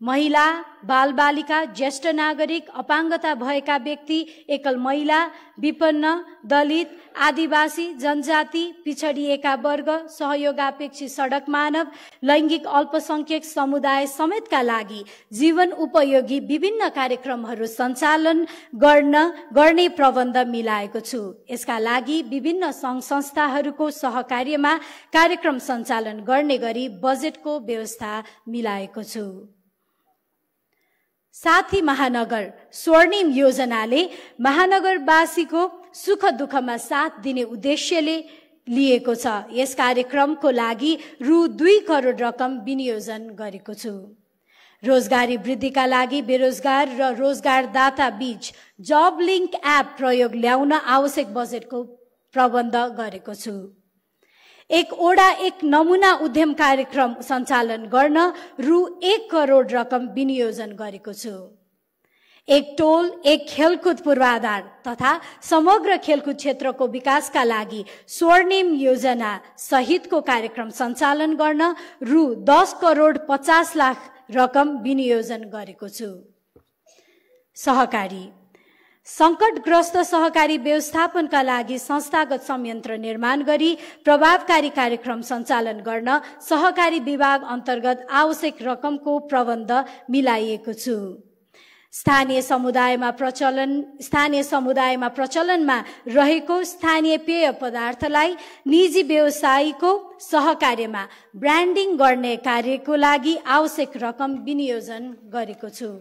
महिला, बालबालिका, ज्येष्ठ नागरिक, अपाङ्गता भएका व्यक्ति, एकल महिला, विपन्न, दलित, आदिवासी, जनजाति, पिछडिएका वर्ग, सहयोगापेक्षी सडक मानव, लैङ्गिक अल्पसंख्यक समुदाय समेतका लागि जीवन उपयोगी विभिन्न कार्यक्रमहरू सञ्चालन गर्ने प्रबन्ध मिलाएको छु। यसका लागि विभिन्न सङ्घ संस्थाहरूको सहकार्यमा कार्यक्रम सञ्चालन गर्ने गरी बजेटको व्यवस्था मिलाएको छु। साथी महानगर स्वर्णिम योजनाले महानगरवासीको सुख दुःखमा साथ दिने उद्देश्यले लिएको छ। यस कार्यक्रमको लागि रु 2 करोड रकम विनियोजन गरेको छु। रोजगारी वृद्धिका लागि बेरोजगार र रोजगारदाता बीच जब लिङ्क एप प्रयोग ल्याउन आवश्यक बजेटको प्रबन्ध गरेको छु। एक नमुना उद्यम कार्यक्रम सञ्चालन गर्न रु 1 करोड रकम विनियोजन गरेको छु। एक टोल, एक खेलकुद पूर्वाधार तथा समग्र खेलकुद क्षेत्रको विकासका लागि स्वर्णिम योजना सहितको कार्यक्रम सञ्चालन गर्न रु 10 करोड 50 लाख रकम विनियोजन गरेको छु। सहकारी संकटग्रस्त सहकारी व्यवस्थापनका लागि संस्थागत संयन्त्र निर्माण गरी प्रभावकारी कार्यक्रम सञ्चालन गर्न सहकारी विभाग अन्तर्गत आवश्यक रकमको प्रबन्ध मिलाइएको छु। स्थानीय समुदायमा प्रचलनमा रहेको स्थानीय पेय पदार्थलाई निजी व्यवसायीको सहकार्यमा ब्रान्डिङ गर्ने कार्यको लागि आवश्यक रकम विनियोजन गरेको छु।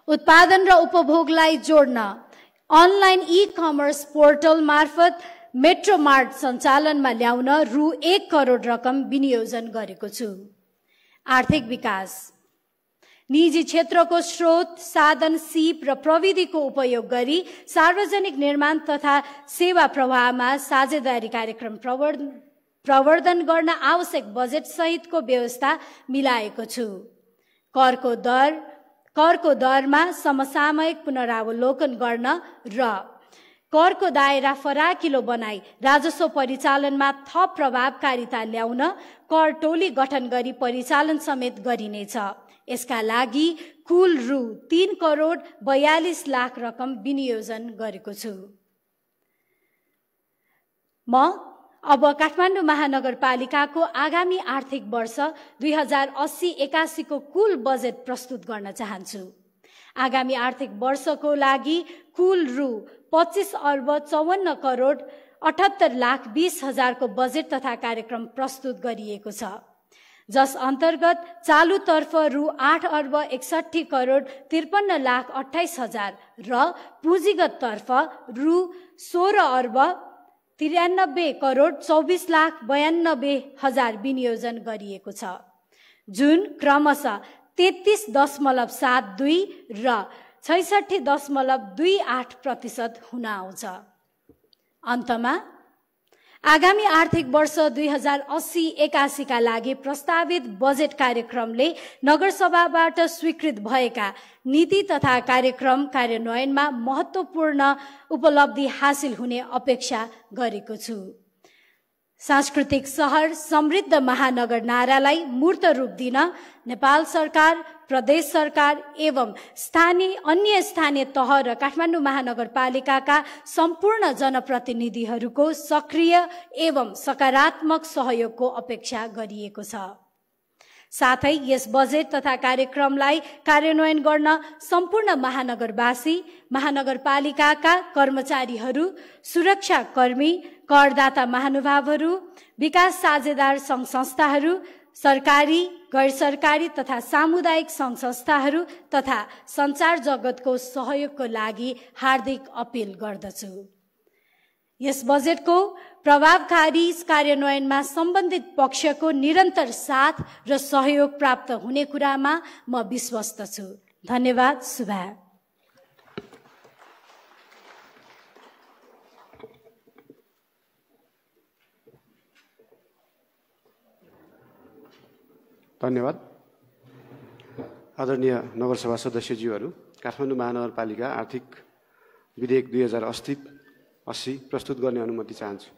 उत्पादन र उपभोगलाई जोड्न अनलाइन ई-कमर्स पोर्टल मार्फत मेट्रो मार्ट सञ्चालनमा ल्याउन रु 1 करोड रकम विनियोजन गरेको छु। आर्थिक विकास निजी क्षेत्रको स्रोत, साधन, सिप र प्रविधिको उपयोग गरी सार्वजनिक निर्माण तथा सेवा प्रवाहमा साझेदारी कार्यक्रम प्रवर्धन गर्न आवश्यक बजेट सहितको व्यवस्था मिलाएको छु। करको दर, करको दरमा समसामयिक पुनरावलोकन गर्न र करको दायरा फराकिलो बनाई राजस्व परिचालनमा थप प्रभावकारिता ल्याउन कर टोली गठन गरी परिचालन समेत गरिनेछ। यसका लागि कुल रु 3 करोड 42 लाख रकम विनियोजन गरेको छु। म अब काठमाडौँ महानगरपालिकाको आगामी आर्थिक वर्ष 2080-81 को कुल बजेट प्रस्तुत गर्न चाहन्छु। आगामी आर्थिक वर्षको लागि कुल रु 25 अर्ब 54 करोड 78 लाख 20 हजारको बजेट तथा कार्यक्रम प्रस्तुत गरिएको छ, जस अन्तर्गत चालुतर्फ रु 8 अर्ब 61 करोड 53 लाख 28 हजार र पुँजीगत तर्फ रु 16 अर्ब 93 करोड 24 लाख 92 हजार विनियोजन गरिएको छ, जुन क्रमशः 33.72 र 66.28% हुन आउँछ। अन्तमा आगामी आर्थिक वर्ष 2080-81 का लागि प्रस्तावित बजेट कार्यक्रमले नगरसभाबाट स्वीकृत भएका नीति तथा कार्यक्रम कार्यान्वयनमा महत्त्वपूर्ण उपलब्धि हासिल हुने अपेक्षा गरेको छु। सांस्कृतिक शहर समृद्ध महानगर नारालाई मूर्त रूप दिन नेपाल सरकार, प्रदेश सरकार एवं अन्य स्थानीय तह र काठमाडौँ महानगरपालिकाका सम्पूर्ण जनप्रतिनिधिहरूको सक्रिय एवं सकारात्मक सहयोगको अपेक्षा गरिएको छ। साथै यस बजेट तथा कार्यक्रमलाई कार्यान्वयन गर्न सम्पूर्ण महानगरवासी, महानगरपालिकाका कर्मचारीहरू, सुरक्षाकर्मी, करदाता महानुभावहरू, विकास साझेदार सङ्घ संस्थाहरू, सरकारी, गैर सरकारी तथा सामुदायिक सङ्घ संस्थाहरू तथा सञ्चार जगतको सहयोगको लागि हार्दिक अपील गर्दछु। यस बजेटको प्रभावकारी कार्यान्वयनमा सम्बन्धित पक्षको निरन्तर साथ र सहयोग प्राप्त हुने कुरामा म विश्वस्त छु। धन्यवाद। शुभा। धन्यवाद। आदरणीय नगरसभा सदस्यज्यूहरू, काठमाडौँ महानगरपालिका आर्थिक विधेयक 2080 प्रस्तुत गर्ने अनुमति चाहन्छु।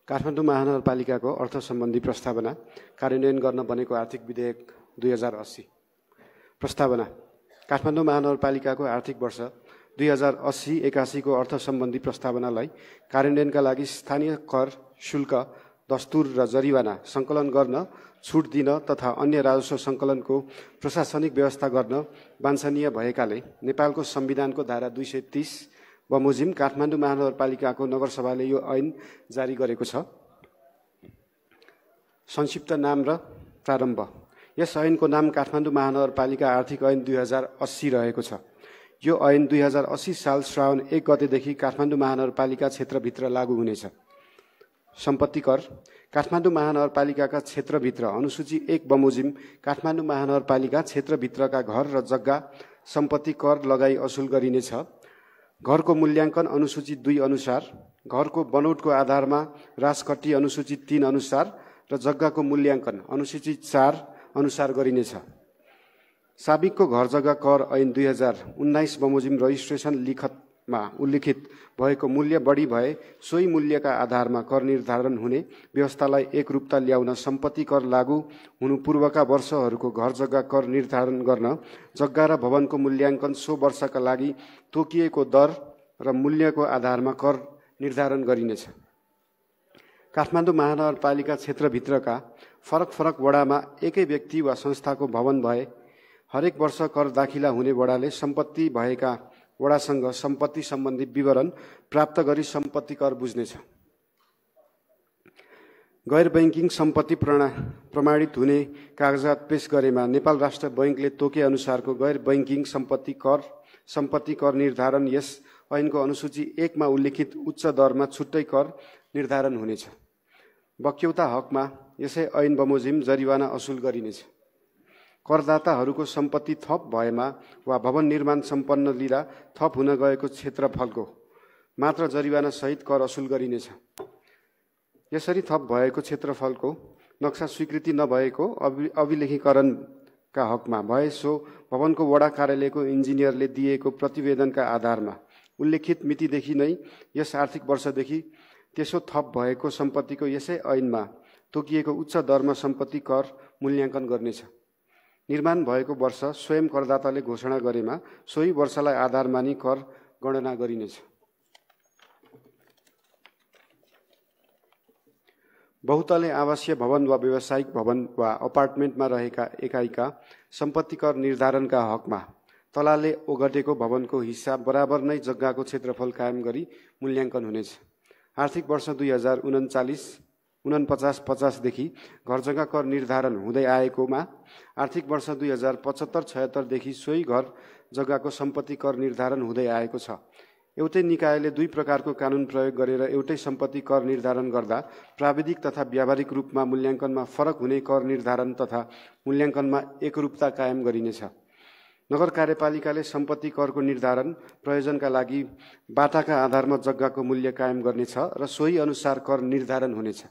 काठमाडौँ महानगरपालिकाको अर्थ सम्बन्धी प्रस्तावना कार्यान्वयन गर्न बनेको आर्थिक विधेयक 2080। प्रस्तावना। काठमाडौँ महानगरपालिकाको आर्थिक वर्ष 2080-81 को अर्थ सम्बन्धी प्रस्तावनालाई कार्यान्वयनका लागि स्थानीय कर, शुल्क, दस्तुर र जरिवाना सङ्कलन गर्न, छुट दिन तथा अन्य राजस्व सङ्कलनको प्रशासनिक व्यवस्था गर्न वाञ्छनीय भएकाले नेपालको संविधानको धारा 230 बमोजिम काठमाडौँ महानगरपालिकाको नगरसभाले यो ऐन जारी गरेको छ। संक्षिप्त नाम र प्रारम्भ। यस ऐनको नाम काठमाडौँ महानगरपालिका आर्थिक ऐन 2080 रहेको छ। यो ऐन 2080 साल श्रावण 1 गतेदेखि काठमाडौँ महानगरपालिका क्षेत्रभित्र लागू हुनेछ। सम्पत्ति कर। काठमाडौँ महानगरपालिकाका क्षेत्रभित्र अनुसूची 1 बमोजिम काठमाडौँ महानगरपालिका क्षेत्रभित्रका घर र जग्गा सम्पत्ति कर लगाई असुल गरिनेछ। घरको मूल्याङ्कन अनुसूची 2 अनुसार, घरको बनोटको आधारमा राजकट्टी अनुसूची 3 अनुसार र जग्गाको मूल्याङ्कन अनुसूची 4 अनुसार गरिनेछ। साबिकको घर जग्गा कर ऐन 2019 बमोजिम रजिस्ट्रेसन लिखतमा उल्लिखित भएको मूल्य बढी भए सोही मूल्यका आधारमा कर निर्धारण हुने व्यवस्थालाई एकरूपता ल्याउन सम्पत्ति कर लागू हुनु पूर्वका वर्षहरूको घर जग्गा कर निर्धारण गर्न जग्गा र भवनको मूल्याङ्कन सो वर्षका लागि तोकिएको दर र मूल्यको आधारमा कर निर्धारण गरिनेछ। काठमाडौँ महानगरपालिका क्षेत्रभित्रका फरक फरक वडामा एकै व्यक्ति वा संस्थाको भवन भए हरेक वर्ष कर दाखिला हुने वडाले सम्पत्ति भएका वडासँग सम्पत्ति सम्बन्धी विवरण प्राप्त गरी सम्पत्ति कर बुझ्नेछ। गैर बैंकिङ सम्पत्ति प्रमाणित हुने कागजात पेश गरेमा नेपाल राष्ट्र बैंकले तोके अनुसारको गैर बैंकिङ सम्पत्ति कर निर्धारण यस ऐनको अनुसूची 1 मा उल्लिखित उच्च दरमा छुट्टै कर निर्धारण हुनेछ। बक्यौता हकमा यसै ऐन बमोजिम जरिवाना असुल गरिनेछ। करदाताहरूको सम्पत्ति थप भएमा वा भवन निर्माण सम्पन्न लिँदा थप हुन गएको क्षेत्रफलको मात्र जरिवाना सहित कर असुल गरिनेछ। यसरी थप भएको क्षेत्रफलको नक्सा स्वीकृति नभएको अभिलेखीकरणका हकमा भए सो भवनको वडा कार्यालयको इन्जिनियरले दिएको प्रतिवेदनका आधारमा उल्लेखित मितिदेखि नै यस आर्थिक वर्षदेखि त्यसो थप भएको सम्पत्तिको यसै ऐनमा तोकिएको उच्च दरमा सम्पत्ति कर मूल्याङ्कन गर्नेछ। निर्माण भएको वर्ष स्वयं करदाताले घोषणा गरेमा सोही वर्षलाई आधार मानी कर गणना गरिनेछ। बहुतले आवासीय भवन वा व्यावसायिक भवन वा अपार्टमेन्टमा रहेका एकाइका सम्पत्ति कर निर्धारणका हकमा तलाले ओगटेको भवनको हिस्सा बराबर नै जग्गाको क्षेत्रफल कायम गरी मूल्याङ्कन हुनेछ। आर्थिक वर्ष 2049-50 देखि घर जग्गा कर निर्धारण हुँदै आएकोमा आर्थिक वर्ष 2075-76 देखि सोही घर जग्गाको सम्पत्ति कर निर्धारण हुँदै आएको छ। एउटै निकायले दुई प्रकारको कानुन प्रयोग गरेर एउटै सम्पत्ति कर निर्धारण गर्दा प्राविधिक तथा व्यावहारिक रूपमा मूल्याङ्कनमा फरक हुने कर निर्धारण तथा मूल्याङ्कनमा एकरूपता कायम गरिनेछ। नगर कार्यपालिकाले सम्पत्ति करको निर्धारण प्रयोजनका लागि बाटाका आधारमा जग्गाको मूल्य कायम गर्नेछ र सोही अनुसार कर निर्धारण हुनेछ।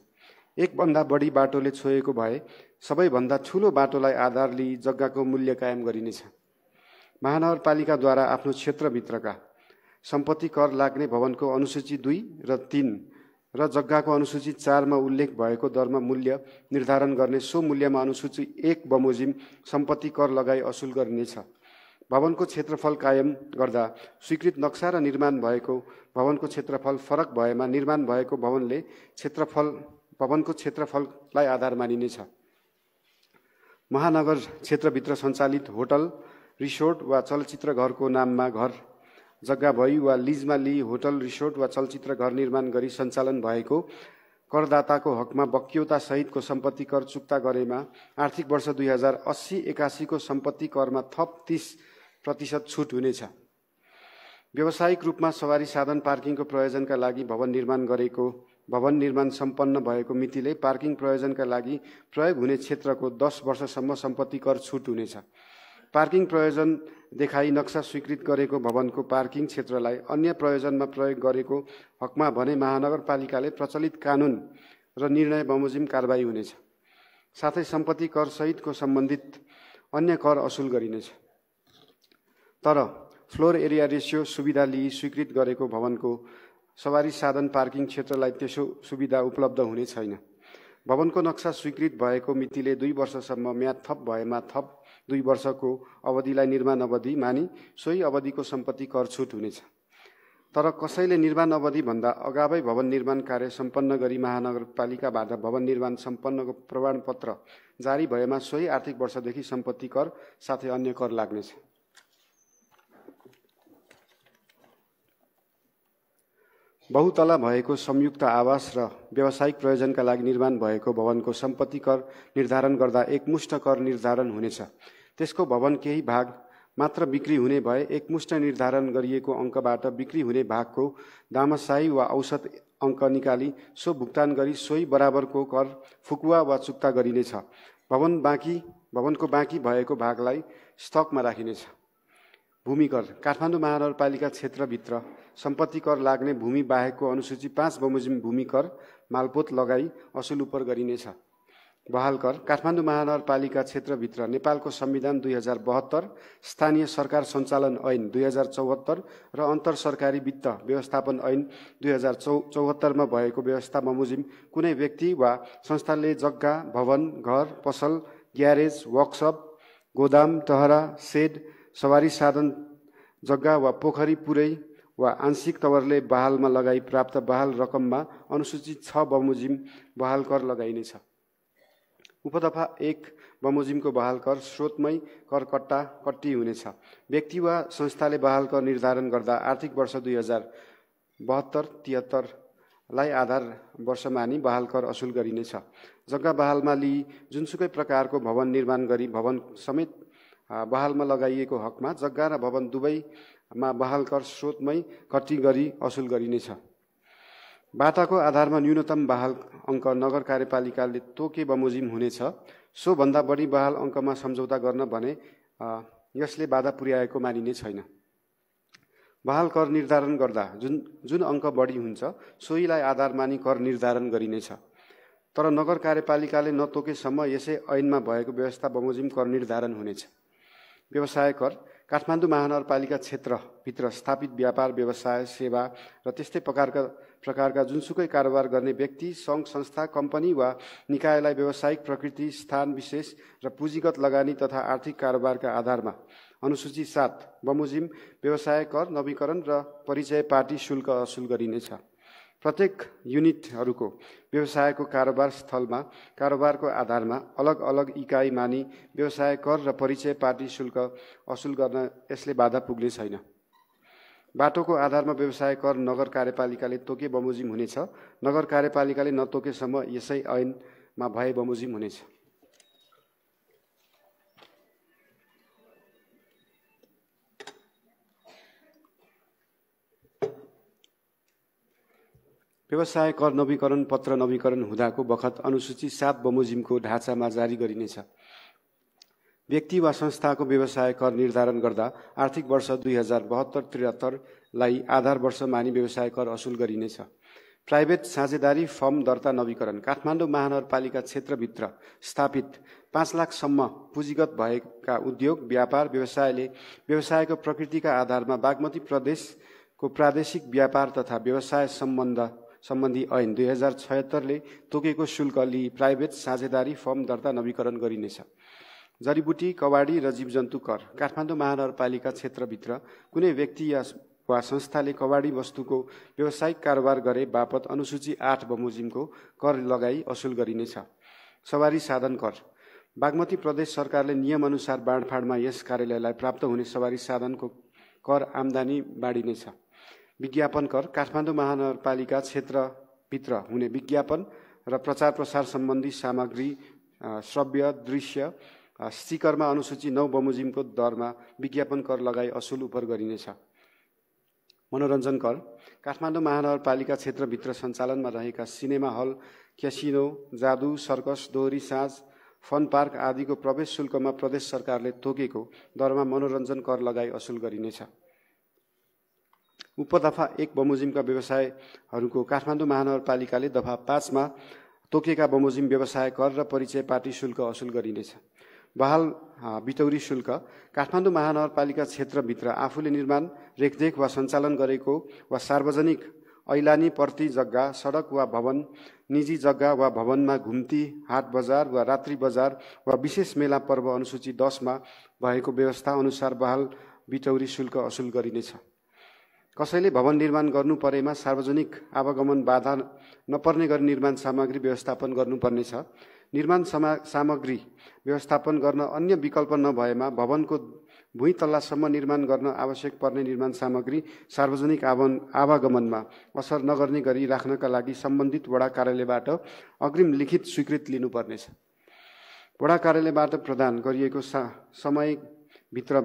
एकभन्दा बढी बाटोले छोएको भए सबैभन्दा ठूलो बाटोलाई आधार लिई जग्गाको मूल्य कायम गरिनेछ। महानगरपालिकाद्वारा आफ्नो क्षेत्रभित्रका सम्पत्ति कर लाग्ने भवनको अनुसूची 2 र 3 र जग्गाको अनुसूची 4 मा उल्लेख भएको दरमा मूल्य निर्धारण गर्ने सो मूल्यमा अनुसूची 1 बमोजिम सम्पत्ति कर लगाई असुल गरिनेछ। भवनको क्षेत्रफल कायम गर्दा स्वीकृत नक्सा र निर्माण भएको भवनको क्षेत्रफल फरक भएमा निर्माण भएको भवनको क्षेत्रफललाई आधार मानिनेछ। महानगर क्षेत्रभित्र सञ्चालित होटल, रिसोर्ट वा चलचित्र घरको नाममा घर जग्गा भई वा लिजमा लिई होटल, रिसोर्ट वा चलचित्र घर निर्माण गरी सञ्चालन भएको करदाताको हकमा बक्यौता सहितको सम्पत्ति कर चुक्ता गरेमा आर्थिक वर्ष 2080-81 को सम्पत्ति करमा थप 30% छुट हुनेछ। व्यावसायिक रूपमा सवारी साधन पार्किङको प्रयोजनका लागि भवन निर्माण सम्पन्न भएको मितिले पार्किङ प्रयोजनका लागि प्रयोग हुने क्षेत्रको 10 वर्षसम्म सम्पत्ति कर छुट हुनेछ। पार्किङ प्रयोजन देखाई नक्सा स्वीकृत गरेको भवनको पार्किङ क्षेत्रलाई अन्य प्रयोजनमा प्रयोग गरेको हकमा भने महानगरपालिकाले प्रचलित कानुन र निर्णय बमोजिम कारबाही हुनेछ। साथै सम्पत्ति कर सहितको सम्बन्धित अन्य कर असुल गरिनेछ। तर फ्लोर एरिया रेसियो सुविधा लिई स्वीकृत गरेको भवनको सवारी साधन पार्किङ क्षेत्रलाई त्यसो सुविधा उपलब्ध हुने छैन। भवनको नक्सा स्वीकृत भएको मितिले 2 वर्षसम्म म्याद थप भएमा थप 2 वर्षको अवधिलाई निर्माण अवधि मानी सोही अवधिको सम्पत्ति कर छुट हुनेछ। तर कसैले निर्माण अवधि भन्दा अगावै भवन निर्माण कार्य सम्पन्न गरी महानगरपालिकाबाट भवन निर्माण सम्पन्नको प्रमाणपत्र जारी भएमा सोही आर्थिक वर्षदेखि सम्पत्ति कर साथै अन्य कर लाग्नेछ। बहुतला भएको संयुक्त आवास र व्यावसायिक प्रयोजनका लागि निर्माण भएको भवनको सम्पत्ति कर निर्धारण गर्दा एकमुष्ट कर निर्धारण हुनेछ। त्यसको भवन केही भाग मात्र बिक्री हुने भए एकमुष्ट निर्धारण गरिएको अङ्कबाट बिक्री हुने भागको दामशाही वा औसत अङ्क निकाली सो भुक्तान गरी सोही बराबरको कर फुकुवा वा चुक्ता गरिनेछ। भवनको बाँकी भएको भागलाई स्टकमा राखिनेछ। भूमि कर काठमाडौँ महानगरपालिका क्षेत्रभित्र सम्पत्ति कर लाग्ने भूमि बाहेकको अनुसूची 5 बमोजिम भूमि कर मालपोत लगाई असुल उपर गरिनेछ। बहाल कर काठमाडौँ महानगरपालिका क्षेत्रभित्र नेपालको संविधान 2072, स्थानीय सरकार सञ्चालन ऐन 2074 र अन्तर सरकारी वित्त व्यवस्थापन ऐन 2074 मा भएको व्यवस्था बमोजिम कुनै व्यक्ति वा संस्थाले जग्गा, भवन, घर, पसल, ग्यारेज, वर्कसप, गोदाम, टहरा, सेड, सवारी साधन जग्गा वा पोखरी पुरै वा आंशिक तवरले बहालमा लगाई प्राप्त बहाल रकममा अनुसूचित 6 बमोजिम बहाल कर लगाइनेछ। उपदफा 1 बमोजिमको बहाल कर स्रोतमै कर कट्टी हुनेछ। व्यक्ति वा संस्थाले बहाल कर निर्धारण गर्दा आर्थिक वर्ष 2072-73 लाई आधार वर्ष मानी बहाल कर असुल गरिनेछ। जग्गा बहालमा लिई जुनसुकै प्रकारको भवन निर्माण गरी भवन समेत बहालमा लगाइएको हकमा जग्गा र भवन दुवैमा बहाल कर स्रोतमै कट्टी गरी असुल गरिनेछ। बाटाको आधारमा न्यूनतम बहाल अङ्क नगर कार्यपालिकाले तोके बमोजिम हुनेछ। सोभन्दा बढी बहाल अङ्कमा सम्झौता गर्न भने यसले बाधा पुर्याएको मानिने छैन। बहाल कर निर्धारण गर्दा जुन अङ्क बढी हुन्छ सोहीलाई आधार मानी कर निर्धारण गरिनेछ। तर नगर कार्यपालिकाले नतोकेसम्म यसै ऐनमा भएको व्यवस्था बमोजिम कर निर्धारण हुनेछ। व्यवसाय कर काठमाडौँ महानगरपालिका क्षेत्रभित्र स्थापित व्यापार, व्यवसाय, सेवा र त्यस्तै प्रकारका जुनसुकै कारोबार गर्ने व्यक्ति, सङ्घ संस्था, कम्पनी वा निकायलाई व्यावसायिक प्रकृति, स्थान विशेष र पुँजीगत लगानी तथा आर्थिक कारोबारका आधारमा अनुसूची 7 बमोजिम व्यवसाय कर, नवीकरण र परिचय पार्टी शुल्क असुल गरिनेछ। प्रत्येक युनिटहरूको व्यवसायको कारोबार स्थलमा कारोबारको आधारमा अलग अलग इकाइ मानी व्यवसाय कर र परिचय पार्टी शुल्क असुल गर्न यसले बाधा पुग्ने छैन। बाटोको आधारमा व्यवसाय कर नगर कार्यपालिकाले तोके बमोजिम हुनेछ। नगर कार्यपालिकाले नतोकेसम्म यसै ऐनमा भए बमोजिम हुनेछ। व्यवसाय कर नवीकरण पत्र नवीकरण हुँदाको बखत अनुसूची 7 बमोजिमको ढाँचामा जारी गरिनेछ। व्यक्ति वा संस्थाको व्यवसाय कर निर्धारण गर्दा आर्थिक वर्ष 2072-73 लाई आधार वर्ष मानी व्यवसाय कर असुल गरिनेछ। प्राइभेट साझेदारी फर्म दर्ता नवीकरण काठमाडौँ महानगरपालिका क्षेत्रभित्र स्थापित 5 लाखसम्म पुँजीगत भएका उद्योग, व्यापार, व्यवसायले व्यवसायको प्रकृतिका आधारमा बागमती प्रदेशको प्रादेशिक व्यापार तथा व्यवसाय सम्बन्धी ऐन 2076 ले तोकेको शुल्क लिई प्राइभेट साझेदारी फर्म दर्ता नवीकरण गरिनेछ। जडीबुटी, कवाडी र जीवजन्तु कर काठमाडौँ महानगरपालिका क्षेत्रभित्र कुनै व्यक्ति वा संस्थाले कवाडी वस्तुको व्यावसायिक कारोबार गरे बापत अनुसूची 8 बमोजिमको कर लगाई असुल गरिनेछ। सवारी साधन कर बागमती प्रदेश सरकारले नियमअनुसार बाँडफाँडमा यस कार्यालयलाई प्राप्त हुने सवारी साधनको कर आम्दानी बाँडिनेछ। विज्ञापन कर काठमाडौँ महानगरपालिका क्षेत्रभित्र हुने विज्ञापन र प्रचार प्रसार सम्बन्धी सामग्री, श्रव्य, दृश्य, स्टिकरमा अनुसूची 9 बमोजिमको दरमा विज्ञापन कर लगाई असुल उपर गरिनेछ। मनोरञ्जन कर काठमाडौँ महानगरपालिका क्षेत्रभित्र सञ्चालनमा रहेका सिनेमा हल, क्यासिनो, जादु, सर्कस, दोहोरी साँझ, फन पार्क आदिको प्रवेश शुल्कमा प्रदेश सरकारले तोकेको दरमा मनोरञ्जन कर लगाई असुल गरिनेछ। उपदफा 1 बमोजिमका व्यवसायहरूको काठमाडौँ महानगरपालिकाले दफा 5 मा तोकेका बमोजिम व्यवसाय कर र परिचय पार्टी शुल्क असुल गरिनेछ। बहाल बिटौरी शुल्क काठमाडौँ महानगरपालिका क्षेत्रभित्र आफूले निर्माण, रेखदेख वा सञ्चालन गरेको वा सार्वजनिक ऐलानी पर्ती जग्गा, सडक वा भवन, निजी जग्गा वा भवनमा घुम्ती, हाट बजार वा रात्रि बजार वा विशेष मेला पर्व अनुसूची 10 मा भएको व्यवस्था अनुसार बहाल बिटौरी शुल्क असुल गरिनेछ। कसैले भवन निर्माण गर्नु परेमा सार्वजनिक आवागमन बाधा नपर्ने गरी निर्माण सामग्री व्यवस्थापन गर्नुपर्नेछ। निर्माण सामग्री व्यवस्थापन गर्न अन्य विकल्प नभएमा भवनको भुइँ तल्लासम्म निर्माण गर्न आवश्यक पर्ने निर्माण सामग्री सार्वजनिक आवागमनमा असर नगर्ने गरी राख्नका लागि सम्बन्धित वडा कार्यालयबाट अग्रिम लिखित स्वीकृति लिनुपर्नेछ। वडा कार्यालयबाट प्रदान गरिएको समयभित्र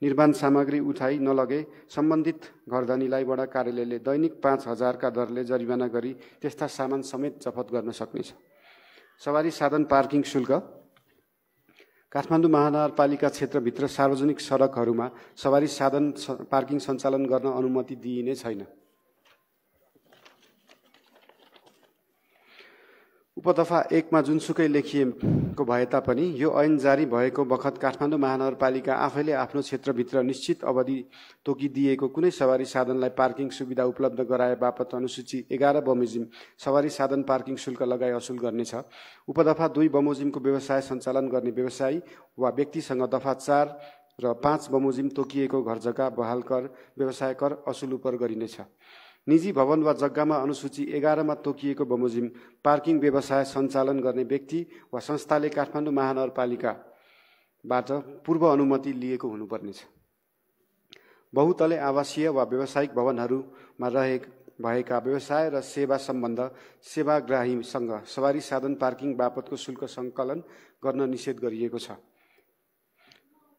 निर्माण सामग्री उठाइ नलगे सम्बन्धित घरधनीलाई वडा कार्यालयले दैनिक 5,000 का दरले जरिवाना गरी त्यस्ता सामान समेत जफत गर्न सक्नेछ। सवारी साधन पार्किङ शुल्क काठमाडौँ महानगरपालिका क्षेत्रभित्र सार्वजनिक सडकहरूमा सवारी साधन पार्किङ सञ्चालन गर्न अनुमति दिइने छैन। उपदफा 1 मा जुनसुकै लेखिएको भए तापनि यो ऐन जारी भएको बखत काठमाडौँ महानगरपालिका आफैले आफ्नो क्षेत्रभित्र निश्चित अवधि तोकिदिएको कुनै सवारी साधनलाई पार्किङ सुविधा उपलब्ध गराए बापत अनुसूची 11 बमोजिम सवारी साधन पार्किङ शुल्क लगाई असुल गर्नेछ। उपदफा 2 बमोजिमको व्यवसाय सञ्चालन गर्ने व्यवसायी वा व्यक्तिसँग दफा 4 र 5 बमोजिम तोकिएको घरजग्गा बहाल कर व्यवसाय कर असुल उपर गरिनेछ। निजी भवन वा जग्गामा अनुसूची 11 मा तोकिएको बमोजिम पार्किङ व्यवसाय सञ्चालन गर्ने व्यक्ति वा संस्थाले काठमाडौँ महानगरपालिकाबाट पूर्व अनुमति लिएको हुनुपर्नेछ। बहुतले आवासीय वा व्यावसायिक भवनहरूमा भएका व्यवसाय र सेवा सम्बन्ध सेवाग्राहीसँग सवारी साधन पार्किङ बापतको शुल्क सङ्कलन गर्न निषेध गरिएको छ।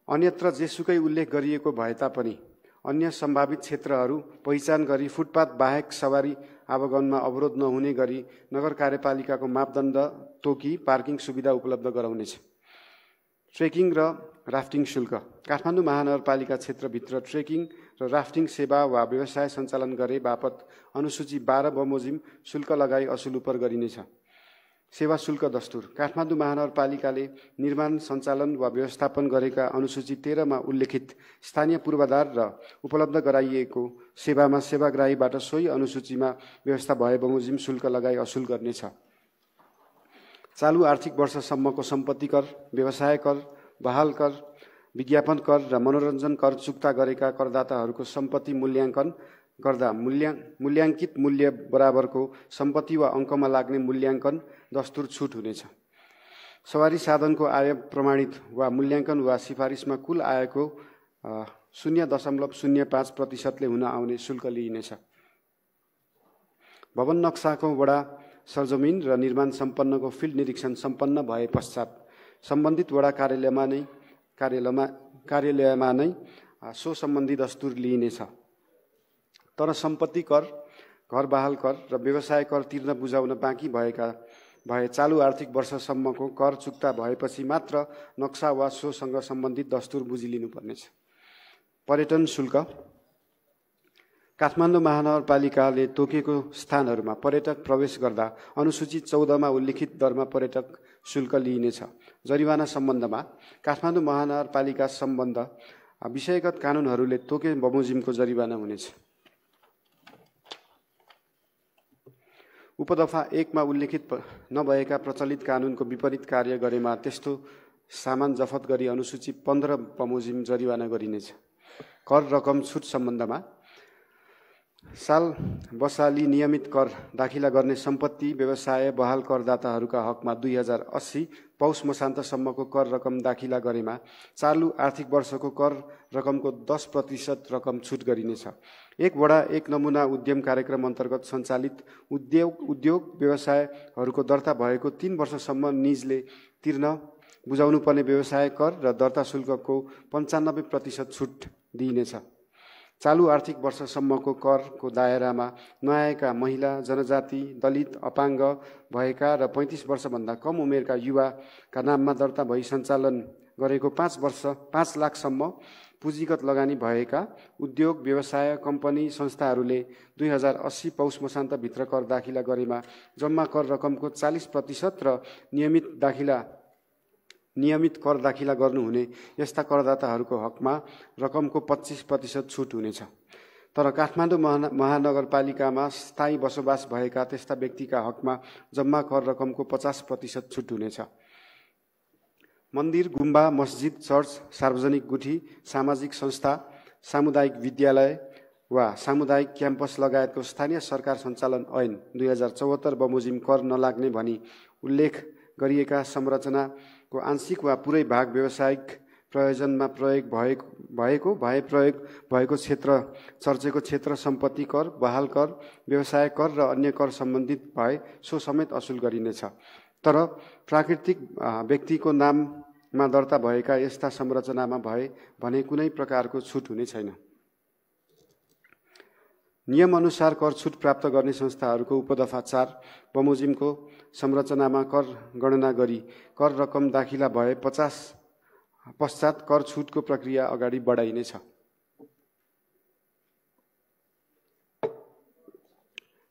अन्यत्र जेसुकै उल्लेख गरिएको भए तापनि अन्य सम्भावित क्षेत्रहरू पहिचान गरी फुटपाथ बाहेक सवारी आवागमनमा अवरोध नहुने गरी नगर कार्यपालिकाको मापदण्ड तोकी पार्किङ सुविधा उपलब्ध गराउनेछ। ट्रेकिङ र राफ्टिङ शुल्क। काठमाडौँ महानगरपालिका क्षेत्रभित्र ट्रेकिङ र राफ्टिङ सेवा वा व्यवसाय सञ्चालन गरे बापत अनुसूची 12 बमोजिम शुल्क लगाई असुल उपर गरिनेछ। सेवा शुल्क दस्तुर। काठमाडौँ महानगरपालिकाले निर्माण सञ्चालन वा व्यवस्थापन गरेका अनुसूची 13 मा उल्लेखित स्थानीय पूर्वाधार र उपलब्ध गराइएको सेवामा सेवाग्राहीबाट सोही अनुसूचीमा व्यवस्था भए बमोजिम शुल्क लगाई असुल गर्नेछ। चालु आर्थिक वर्षसम्मको सम्पत्ति कर, व्यवसाय कर, बहाल कर, विज्ञापन कर र मनोरञ्जन कर चुक्ता गरेका करदाताहरूको सम्पत्ति मूल्याङ्कन गर्दा मूल्याङ्कित मूल्य बराबरको सम्पत्ति वा अङ्कमा लाग्ने मूल्याङ्कन दस्तुर छुट हुनेछ। सवारी साधनको आय प्रमाणित वा मूल्याङ्कन वा सिफारिसमा कुल आयको 0.05% हुन आउने शुल्क लिइनेछ। भवन नक्साको वडा सरजमिन र निर्माण सम्पन्नको फिल्ड निरीक्षण सम्पन्न भए पश्चात सम्बन्धित वडा कार्यालयमा नै सो सम्बन्धी दस्तुर लिइनेछ। तर सम्पत्ति कर, घर बहाल कर र व्यवसाय कर तिर्न बुझाउन बाँकी भए चालु आर्थिक वर्षसम्मको कर चुक्ता भएपछि मात्र नक्सा वा सोसँग सम्बन्धित दस्तुर बुझिलिनुपर्नेछ। पर्यटन शुल्क। काठमाडौँ महानगरपालिकाले तोकेको स्थानहरूमा पर्यटक प्रवेश गर्दा अनुसूची 14 मा उल्लेखित दरमा पर्यटक शुल्क लिइनेछ। जरिवाना सम्बन्धमा काठमाडौँ महानगरपालिका सम्बन्ध विषयगत कानुनहरूले तोके बमोजिमको जरिवाना हुनेछ। उपदफा 1 मा उल्लेखित नभएका प्रचलित कानुनको विपरीत कार्य गरेमा त्यस्तो सामान जफत गरी अनुसूची 15 बमोजिम जरिवाना गरिनेछ। कर रकम छुट सम्बन्धमा साल बसाली नियमित कर दाखिला गर्ने सम्पत्ति व्यवसाय बहाल करदाताहरूका हकमा 2080 पौष मसान्तसम्मको कर रकम दाखिला गरेमा चालु आर्थिक वर्षको कर रकमको 10% रकम छुट गरिनेछ। एक वडा एक नमुना उद्यम कार्यक्रम अन्तर्गत सञ्चालित उद्योग व्यवसायहरूको दर्ता भएको 3 वर्षसम्म निजले तिर्न बुझाउनुपर्ने व्यवसाय कर र दर्ता शुल्कको 95% छुट दिइनेछ। चालु आर्थिक वर्षसम्मको करको दायरामा नआएका महिला, जनजाति, दलित, अपाङ्ग भएका र 35 वर्षभन्दा कम उमेरका युवाका नाममा दर्ता भई सञ्चालन गरेको 5 लाखसम्म पुँजीगत लगानी भएका उद्योग, व्यवसाय, कम्पनी, संस्थाहरूले 2080 पौष मसान्तभित्र कर दाखिला गरेमा जम्मा कर रकमको 40% र नियमित कर दाखिला गर्नुहुने यस्ता करदाताहरूको हकमा रकमको 25% छुट हुनेछ। तर काठमाडौँ महानगरपालिकामा स्थायी बसोबास भएका त्यस्ता व्यक्तिका हकमा जम्मा कर रकमको 50% छुट हुनेछ। मन्दिर, गुम्बा, मस्जिद, चर्च, सार्वजनिक गुठी, सामाजिक संस्था, सामुदायिक विद्यालय वा सामुदायिक क्याम्पस लगायतको स्थानीय सरकार सञ्चालन ऐन 2074 बमोजिम कर नलाग्ने भनी उल्लेख गरिएका संरचनाको आंशिक वा पुरै भाग व्यावसायिक प्रयोजनमा प्रयोग भएको क्षेत्र चर्चेको क्षेत्र सम्पत्ति कर, बहाल कर, व्यवसाय कर र अन्य कर सम्बन्धित भए सो समेत असुल गरिनेछ। तर प्राकृतिक व्यक्तिको नाममा दर्ता भएका यस्ता संरचनामा भए भने कुनै प्रकारको छुट हुने छैन। नियमअनुसार कर छुट प्राप्त गर्ने संस्थाहरूको उपदफा 4 बमोजिमको संरचनामा कर गणना गरी कर रकम दाखिला भए 50 पश्चात कर छुटको प्रक्रिया अगाडि बढाइनेछ।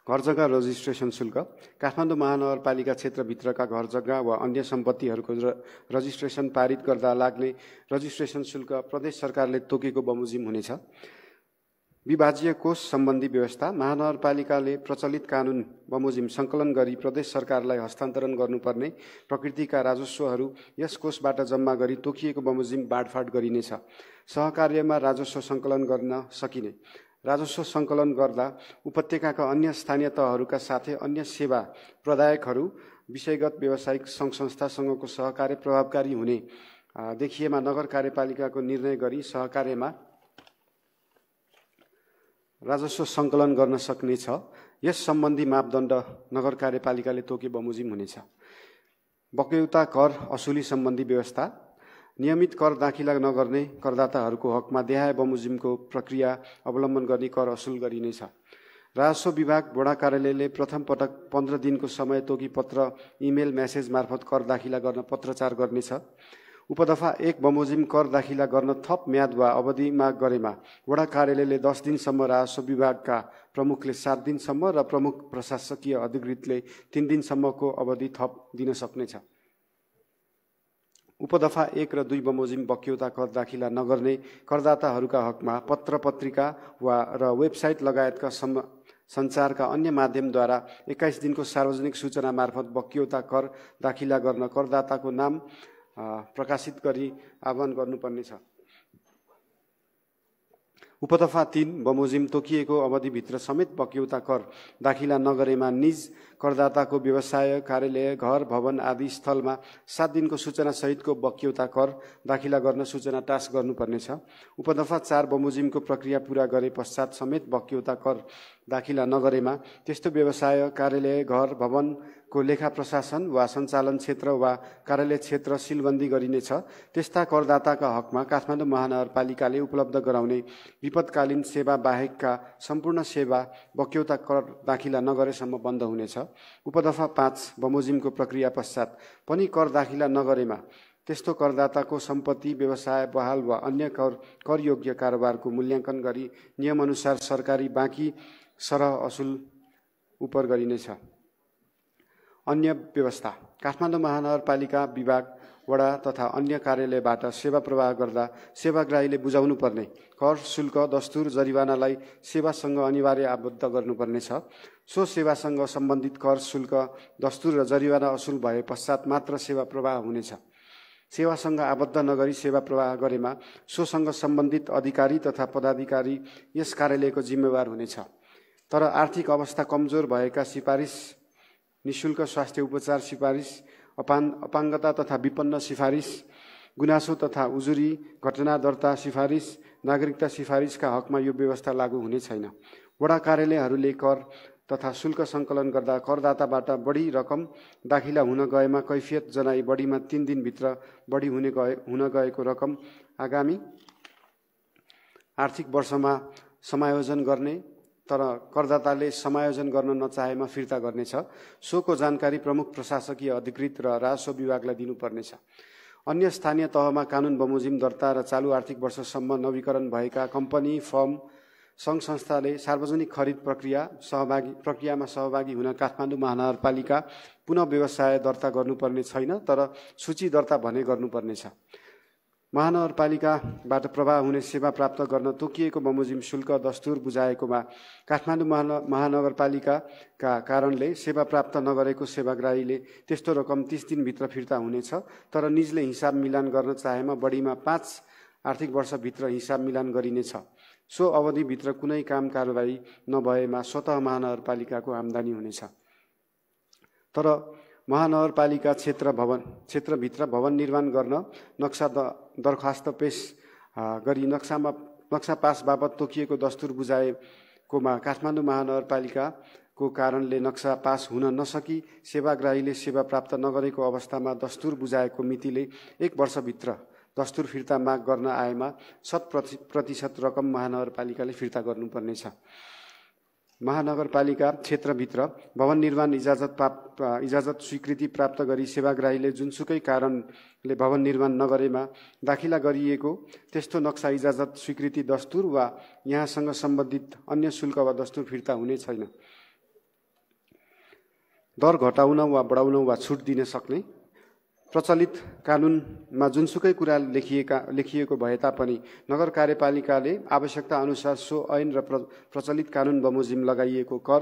घर जग्गा रजिस्ट्रेसन शुल्क। काठमाडौँ महानगरपालिका क्षेत्रभित्रका घर जग्गा वा अन्य सम्पत्तिहरूको रजिस्ट्रेसन पारित गर्दा लाग्ने रजिस्ट्रेसन शुल्क प्रदेश सरकारले तोकेको बमोजिम हुनेछ। विभाज्य कोष सम्बन्धी व्यवस्था। महानगरपालिकाले प्रचलित कानुन बमोजिम सङ्कलन गरी प्रदेश सरकारलाई हस्तान्तरण गर्नुपर्ने प्रकृतिका राजस्वहरू यस कोषबाट जम्मा गरी तोकिएको बमोजिम बाँडफाँड गरिनेछ। सहकार्यमा राजस्व सङ्कलन गर्न सकिने। राजस्व सङ्कलन गर्दा उपत्यकाका अन्य स्थानीय तहहरूका साथै अन्य सेवा प्रदायकहरू विषयगत व्यावसायिक सङ्घ संस्थासँगको सहकार्य प्रभावकारी हुने देखिएमा नगर कार्यपालिकाको निर्णय गरी सहकार्यमा राजस्व सङ्कलन गर्न सक्नेछ। यस सम्बन्धी मापदण्ड नगर कार्यपालिकाले तोके बमोजिम हुनेछ। बक्यौता कर असुली सम्बन्धी व्यवस्था। नियमित कर दाखिला नगर्ने करदाताहरूको हकमा देहाय बमोजिमको प्रक्रिया अवलम्बन गर्ने कर असुल गरिनेछ। राजस्व विभाग वडा कार्यालयले प्रथम पटक 15 दिनको समय तोकी पत्र इमेल म्यासेज मार्फत कर दाखिला गर्न पत्रचार गर्नेछ। उपदफा 1 बमोजिम कर दाखिला गर्न थप म्याद वा अवधि माग गरेमा वडा कार्यालयले 10 दिनसम्म, राजस्व विभागका प्रमुखले 7 दिनसम्म र प्रमुख प्रशासकीय अधिकृतले 3 दिनसम्मको अवधि थप दिन सक्नेछ। उपदफा 1 र 2 बमोजिम बक्यौता कर दाखिला नगर्ने करदाताहरूका हकमा पत्र पत्रिका र वेबसाइट लगायतका सञ्चारका अन्य माध्यमद्वारा 21 दिनको सार्वजनिक सूचना मार्फत बक्यौता कर दाखिला गर्न करदाताको नाम प्रकाशित गरी आह्वान गर्नुपर्नेछ। उपदफा 3 बमोजिम तोकिएको अवधिभित्र समेत बक्यौता कर दाखिला नगरेमा निज करदाताको व्यवसाय, कार्यालय, घर, भवन आदि स्थलमा 7 दिनको सूचना सहितको बक्यौता कर दाखिला गर्न सूचना टास गर्नुपर्नेछ। उपदफा 4 बमोजिमको प्रक्रिया पूरा गरे पश्चात समेत बक्यौता कर दाखिला नगरेमा त्यस्तो व्यवसाय, कार्यालय, घर, भवनको लेखा प्रशासन वा सञ्चालन क्षेत्र वा कार्यालय क्षेत्र सिलबन्दी गरिनेछ। त्यस्ता करदाताका हकमा काठमाडौँ महानगरपालिकाले उपलब्ध गराउने विपदकालीन सेवा बाहेकका सम्पूर्ण सेवा बक्यौता कर दाखिला नगरेसम्म बन्द हुनेछ। उपदफा 5 बमोजिमको प्रक्रिया पश्चात पनि कर दाखिला नगरेमा त्यस्तो करदाताको सम्पत्ति, व्यवसाय, बहाल वा अन्य करयोग्य कारोबारको मूल्याङ्कन गरी नियमअनुसार सरकारी बाँकी सरह असुल उपर गरिनेछ। अन्य व्यवस्था काठमाडौँ महानगरपालिका विभाग, वडा तथा अन्य कार्यालयबाट सेवा प्रवाह गर्दा सेवाग्राहीले बुझाउनु पर्ने कर, शुल्क, दस्तुर, जरिवानालाई सेवासँग अनिवार्य आबद्ध गर्नुपर्नेछ। सो सेवासँग सम्बन्धित कर, शुल्क, दस्तुर र जरिवाना असुल भए पश्चात मात्र सेवा प्रवाह हुनेछ। सेवासँग आबद्ध नगरी सेवा प्रवाह गरेमा सोसँग सम्बन्धित अधिकारी तथा पदाधिकारी यस कार्यालयको जिम्मेवार हुनेछ। तर आर्थिक अवस्था कमजोर भएका सिफारिस, निशुल्क स्वास्थ्य उपचार सिफारिस, अपाङ्गता तथा विपन्न सिफारिस, गुनासो तथा उजुरी, घटना दर्ता सिफारिस, नागरिकता सिफारिसका हकमा यो व्यवस्था लागू हुने छैन। वडा कार्यालयहरूले कर तथा शुल्क सङ्कलन गर्दा करदाताबाट बढी रकम दाखिला हुन गएमा कैफियत जनाई बढीमा 3 दिनभित्र बढी हुन गएको रकम आगामी आर्थिक वर्षमा समायोजन गर्ने, तर करदाताले समायोजन गर्न नचाहेमा फिर्ता गर्नेछ। सोको जानकारी प्रमुख प्रशासकीय अधिकृत र राजस्व विभागलाई दिनुपर्नेछ। अन्य स्थानीय तहमा कानुन बमोजिम दर्ता र चालू आर्थिक वर्षसम्म नवीकरण भएका कम्पनी, फर्म, सङ्घ संस्थाले सार्वजनिक खरिद प्रक्रियामा सहभागी हुन काठमाडौँ महानगरपालिका पुनः व्यवसाय दर्ता गर्नुपर्ने छैन, तर सूची दर्ता भने गर्नुपर्नेछ। महानगरपालिकाबाट प्रवाह हुने सेवा प्राप्त गर्न तोकिएको बमोजिम शुल्क, दस्तुर बुझाएकोमा काठमाडौँ महानगरपालिकाका कारणले सेवा प्राप्त नगरेको सेवाग्राहीले त्यस्तो रकम 30 दिनभित्र फिर्ता हुनेछ। तर निजले हिसाब मिलान गर्न चाहेमा बढीमा 5 आर्थिक वर्षभित्र हिसाब मिलान गरिनेछ। सो अवधिभित्र कुनै काम कारबाही नभएमा स्वतः महानगरपालिकाको आम्दानी हुनेछ। तर महानगरपालिका क्षेत्रभित्र भवन निर्माण गर्न नक्सा दरखास्त पेश गरी नक्सा पास बाबत तोकिएको दस्तुर बुझाएकोमा काठमाडौँ महानगरपालिकाको कारणले नक्सा पास हुन नसकी सेवाग्राहीले सेवा प्राप्त नगरेको अवस्थामा दस्तुर बुझाएको मितिले 1 वर्षभित्र दस्तुर फिर्ता माग गर्न आएमा 100% रकम महानगरपालिकाले फिर्ता गर्नुपर्नेछ। महानगरपालिका क्षेत्रभित्र भवन निर्माण इजाजत स्वीकृति प्राप्त गरी सेवाग्राहीले जुनसुकै कारणले भवन निर्माण नगरेमा दाखिला गरिएको त्यस्तो नक्सा इजाजत स्वीकृति दस्तुर वा यहाँसँग सम्बन्धित अन्य शुल्क वा दस्तुर फिर्ता हुने छैन। दर घटाउन वा बढाउन वा छुट दिन सक्ने प्रचलित कानुनमा जुनसुकै कुरा लेखिएको भए तापनि नगर कार्यपालिकाले आवश्यकता अनुसार सो ऐन र प्रचलित कानुन बमोजिम लगाइएको कर,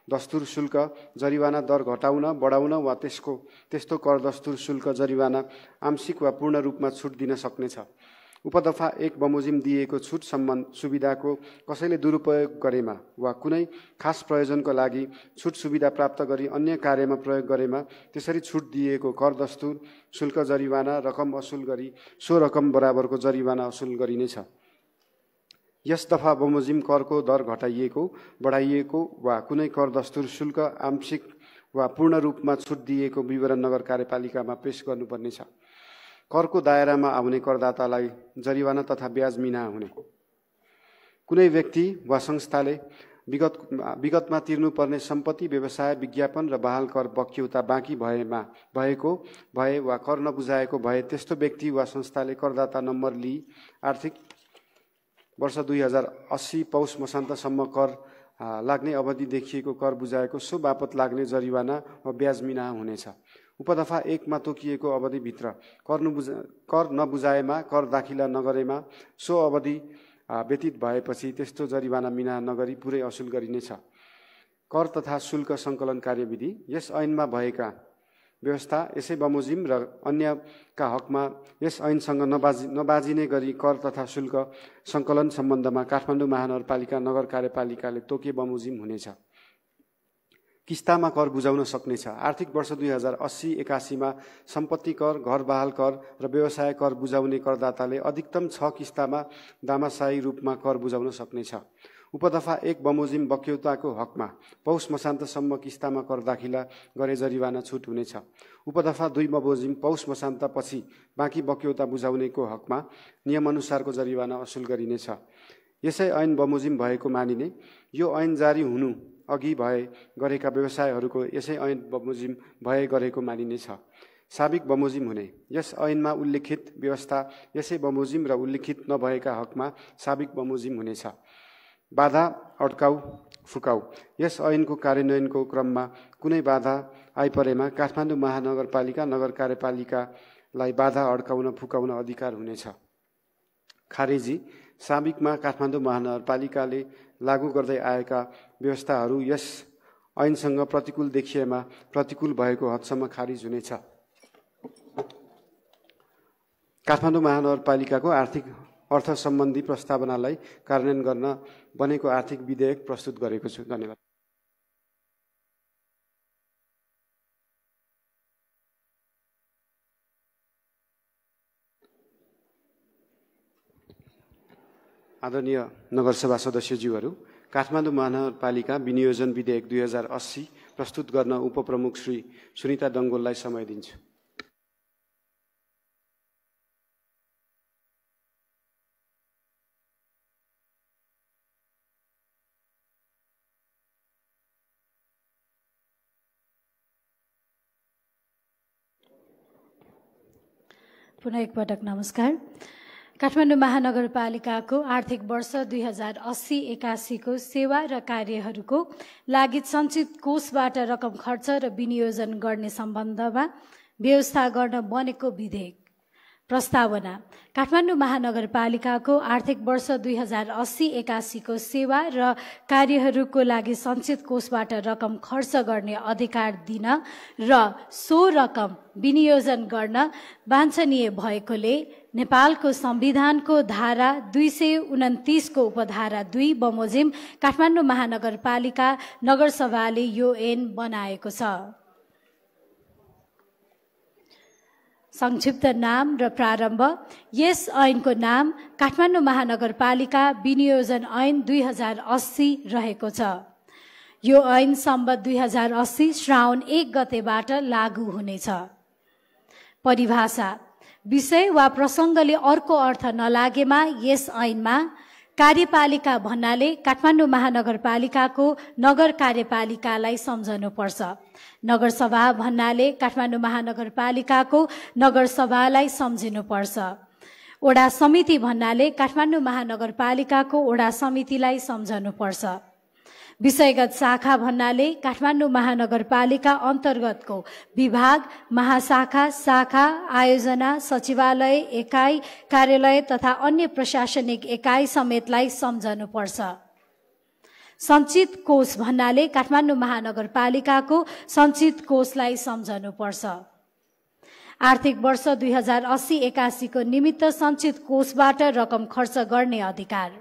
दस्तुर, शुल्क, जरिवाना दर घटाउन, बढाउन वा त्यस्तो कर, दस्तुर, शुल्क, जरिवाना आंशिक वा पूर्ण रूपमा छुट दिन सक्नेछ। उपदफा 1 बमोजिम दिएको छुट सुविधाको कसैले दुरुपयोग गरेमा वा कुनै खास प्रयोजनको लागि छुट सुविधा प्राप्त गरी अन्य कार्यमा प्रयोग गरेमा त्यसरी छुट दिएको कर, दस्तुर, शुल्क, जरिवाना रकम असुल गरी सो रकम बराबरको जरिवाना असुल गरिनेछ। यस दफा बमोजिम करको दर घटाइएको, बढाइएको वा कुनै कर, दस्तुर, शुल्क आंशिक वा पूर्ण रूपमा छुट दिएको विवरण नगर कार्यपालिकामा पेश गर्नुपर्नेछ। करको दायरामा आउने करदातालाई जरिवाना तथा ब्याज मिना हुने। कुनै व्यक्ति वा संस्थाले विगतमा तिर्नुपर्ने सम्पत्ति, व्यवसाय, विज्ञापन र बहाल कर बक्यौता बाँकी भए वा कर नबुझाएको भए त्यस्तो व्यक्ति वा संस्थाले करदाता नम्बर लिई आर्थिक वर्ष 2080 पौष मसान्तसम्म कर लाग्ने अवधि देखिएको कर बुझाएको सो बापत लाग्ने जरिवाना वा ब्याज मिना हुनेछ। उपदफा 1 मा तोकिएको अवधिभित्र कर नबुझाएमा, कर दाखिला नगरेमा सो अवधि व्यतीत भएपछि त्यस्तो जरिवाना मिना नगरी पुरै असुल गरिनेछ। कर तथा शुल्क सङ्कलन कार्यविधि यस ऐनमा भएका व्यवस्था यसै बमोजिम र अन्यका हकमा यस ऐनसँग नबाजिने गरी कर तथा शुल्क सङ्कलन सम्बन्धमा काठमाडौँ महानगरपालिका नगर कार्यपालिकाले तोके बमोजिम हुनेछ। किस्तामा कर बुझाउन सक्नेछ। आर्थिक वर्ष 2080-81 मा सम्पत्ति कर, घर बहाल कर र व्यवसाय कर बुझाउने करदाताले अधिकतम 6 किस्तामा दामाशाही रूपमा कर बुझाउन सक्नेछ। उपदफा 1 बमोजिम बक्यौताको हकमा पौष मसान्तसम्म किस्तामा कर दाखिला गरे जरिवाना छुट हुनेछ। उपदफा 2 बमोजिम पौष मसान्तपछि बाँकी बक्यौता बुझाउनेको हकमा नियमअनुसारको जरिवाना असुल गरिनेछ। यसै ऐन बमोजिम भएको मानिने यो ऐन जारी हुनु अघि गरेका व्यवसायहरूको यसै ऐन बमोजिम भए गरेको मानिनेछ। साबिक बमोजिम हुने यस ऐनमा उल्लेखित व्यवस्था यसै बमोजिम र उल्लेखित नभएका हकमा साबिक बमोजिम हुनेछ। बाधा अड्काउ फुकाउ यस ऐनको कार्यान्वयनको क्रममा कुनै बाधा आइपरेमा काठमाडौँ महानगरपालिका नगर कार्यपालिकालाई बाधा अड्काउन फुकाउन अधिकार हुनेछ। खारेजी साबिकमा काठमाडौँ महानगरपालिकाले लागू गर्दै आएका व्यवस्थाहरू यस ऐनसँग प्रतिकूल देखिएमा प्रतिकूल भएको हदसम्म खारिज हुनेछ। काठमाडौँ महानगरपालिकाको आर्थिक अर्थ सम्बन्धी प्रस्तावनालाई कार्यान्वयन गर्न बनेको आर्थिक विधेयक प्रस्तुत गरेको छु। धन्यवाद। आदरणीय नगरसभा सदस्यज्यूहरू, काठमाडौँ महानगरपालिका विनियोजन विधेयक 2080 प्रस्तुत गर्न उपप्रमुख श्री सुनिता डङ्गोललाई समय दिन्छु। पुनः एकपटक नमस्कार। काठमाडौँ महानगरपालिकाको आर्थिक वर्ष 2080-81 को सेवा र कार्यहरूको लागि सञ्चित कोषबाट रकम खर्च र विनियोजन गर्ने सम्बन्धमा व्यवस्था गर्न बनेको विधेयक प्रस्तावना। काठमाडौँ महानगरपालिकाको आर्थिक वर्ष 2080-81 को सेवा र कार्यहरूको लागि सञ्चित कोषबाट रकम खर्च गर्ने अधिकार दिन र सो रकम विनियोजन गर्न वाञ्छनीय भएकोले नेपालको संविधानको धारा 229 को उपधारा 2 बमोजिम काठमाडौँ महानगरपालिका नगरसभाले यो ऐन बनाएको छ। संक्षिप्त नाम र प्रारम्भ। यस ऐनको नाम काठमाडौँ महानगरपालिका विनियोजन ऐन 2080 रहेको छ। यो ऐन सम्बत 2080 श्रावण 1 गतेबाट लागू हुनेछ। परिभाषा। विषय वा प्रसङ्गले अर्को अर्थ नलागेमा यस ऐनमा कार्यपालिका भन्नाले काठमाडौँ महानगरपालिकाको नगर कार्यपालिकालाई सम्झनुपर्छ। नगरसभा भन्नाले काठमाडौँ महानगरपालिकाको नगरसभालाई सम्झिनुपर्छ। ओडा समिति भन्नाले काठमाडौँ महानगरपालिकाको ओडा समितिलाई सम्झनुपर्छ। विषयगत शाखा भन्नाले काठमाडौँ महानगरपालिका अन्तर्गतको विभाग, महाशाखा, शाखा, आयोजना, सचिवालय, एकाइ, कार्यालय तथा अन्य प्रशासनिक एकाइ समेतलाई सम्झनुपर्छ। सञ्चित कोष भन्नाले काठमाडौँ महानगरपालिकाको सञ्चित कोषलाई सम्झनुपर्छ। आर्थिक वर्ष 2080-81 को निमित्त सञ्चित कोषबाट रकम खर्च गर्ने अधिकार।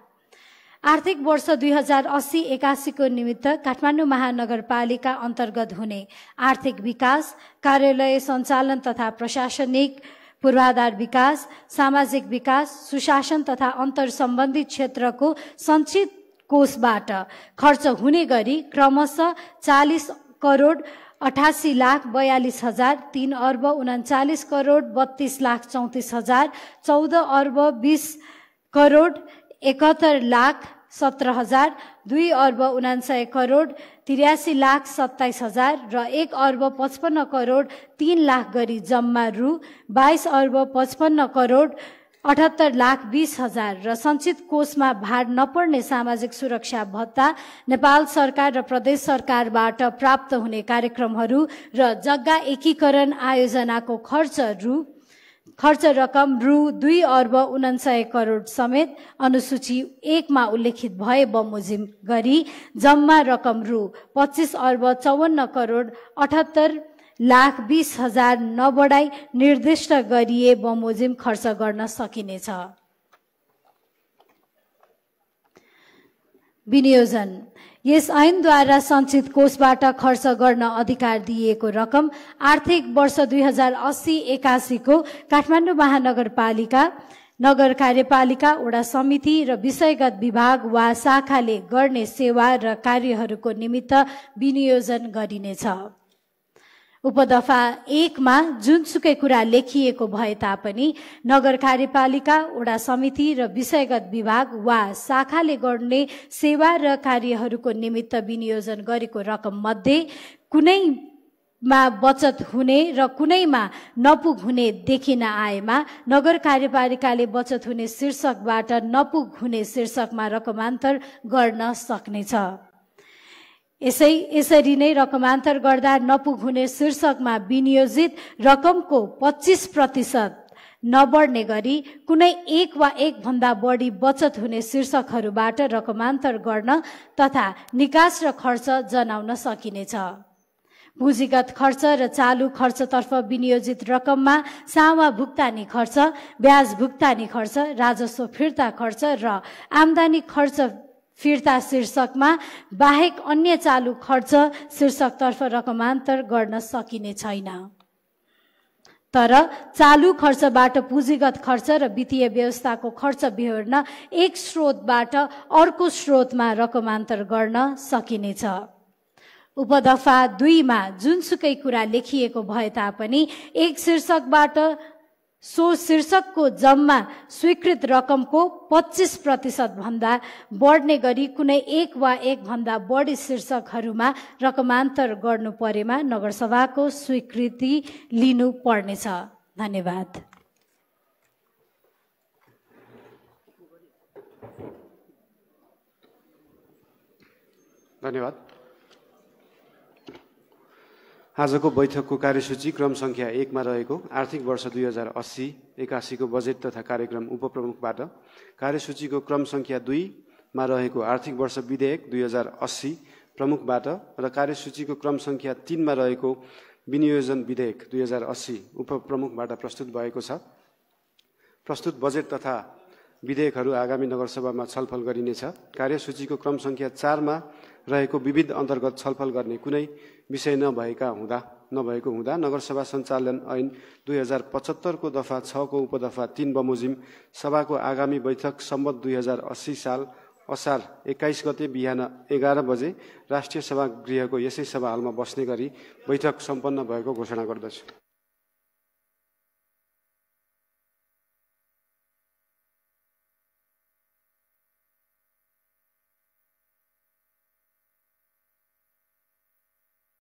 आर्थिक वर्ष 2080-81 को निमित्त काठमाडौँ महानगरपालिका अन्तर्गत हुने आर्थिक विकास, कार्यालय सञ्चालन तथा प्रशासनिक पूर्वाधार विकास, सामाजिक विकास, सुशासन तथा अन्तर सम्बन्धित क्षेत्रको सञ्चित कोषबाट खर्च हुने गरी क्रमशः 40 करोड 88 लाख 42 हजार, 3 अर्ब 39 करोड 32 लाख 34 हजार, 14 अर्ब 20 करोड 71 लाख 17,000, 2 अर्ब 49 करोड 83,27,000 र 1 अर्ब 55 करोड 3 लाख गरी जम्मा रु 22 अर्ब 55 करोड 78,20,000 र सञ्चित कोषमा भार नपर्ने सामाजिक सुरक्षा भत्ता नेपाल सरकार र प्रदेश सरकारबाट प्राप्त हुने कार्यक्रमहरू र जग्गा एकीकरण आयोजनाको खर्च रकम रु 2 अर्ब 49 करोड समेत अनुसूची 1 मा उल्लेखित भए बमोजिम गरी जम्मा रकम रु 25 अर्ब 54 करोड 78,20,000 नबढाई निर्दिष्ट गरिए बमोजिम खर्च गर्न सकिनेछ। विनियोजन यस ऐनद्वारा सञ्चित कोषबाट खर्च गर्न अधिकार दिएको रकम आर्थिक वर्ष 2080-81 को काठमाडौँ महानगरपालिका, नगर कार्यपालिका, वडा समिति र विषयगत विभाग वा शाखाले गर्ने सेवा र कार्यहरूको निमित्त विनियोजन गरिनेछ। उपदफा 1 मा जुनसुकै कुरा लेखिएको भए तापनि नगर कार्यपालिका, वडा समिति र विषयगत विभाग वा शाखाले गर्ने सेवा र कार्यहरूको निमित्त विनियोजन गरेको रकम मध्ये कुनैमा बचत हुने र कुनैमा नपुग हुने देखिन आएमा नगर कार्यपालिकाले बचत हुने शीर्षकबाट नपुग हुने शीर्षकमा रकमान्तर गर्न सक्नेछ। यसरी नै रकमान्तर गर्दा नपुग हुने शीर्षकमा विनियोजित रकमको 25% नबढ्ने गरी कुनै एक वा एक भन्दा बढी बचत हुने शीर्षकहरूबाट रकमान्तर गर्न तथा निकास र खर्च जनाउन सकिनेछ। पुँजीगत खर्च र चालू खर्चतर्फ विनियोजित रकममा सामा भुक्तानी खर्च, ब्याज भुक्तानी खर्च, राजस्व फिर्ता खर्च र आम्दानी खर्च फिर्ता शीर्षकमा बाहेक अन्य चालू खर्च शीर्षकतर्फ रकमान्तर गर्न सकिने छैन। तर चालू खर्चबाट पुँजीगत खर्च र वित्तीय व्यवस्थाको खर्च बेहोर्न एक स्रोतबाट अर्को स्रोतमा रकमान्तर गर्न सकिनेछ। उपदफा 2 मा जुनसुकै कुरा लेखिएको भए तापनि एक शीर्षकबाट सो शीर्षकको जम्मा स्वीकृत रकमको 25% भन्दा बढ्ने गरी कुनै एक वा एक भन्दा बढी शीर्षकहरूमा रकमान्तर गर्नु परेमा नगरसभाको स्वीकृति लिनु पर्नेछ। धन्यवाद। धन्यवाद। आजको बैठकको कार्यसूची क्रम संख्या 1 मा रहेको आर्थिक वर्ष 2080-81 को बजेट तथा कार्यक्रम उपप्रमुखबाट, कार्यसूचीको क्रम संख्या 2 मा रहेको आर्थिक वर्ष विधेयक 2080 प्रमुखबाट र कार्यसूचीको क्रम संख्या 3 मा रहेको विनियोजन विधेयक 2080 उपप्रमुखबाट प्रस्तुत भएको छ। प्रस्तुत बजेट तथा विधेयकहरू आगामी नगरसभामा छलफल गरिनेछ। कार्यसूचीको क्रम संख्या 4 मा रहेको विविध अन्तर्गत छलफल गर्ने कुनै विषय नभएको हुँदा नगरसभा सञ्चालन ऐन 2075 को दफा 6 को उपदफा 3 बमोजिम सभाको आगामी बैठक सम्वत 2080 साल असार 21 गते बिहान 11 बजे राष्ट्रिय सभागृहको यसै सभा हलमा बस्ने गरी बैठक सम्पन्न भएको घोषणा गर्दछु।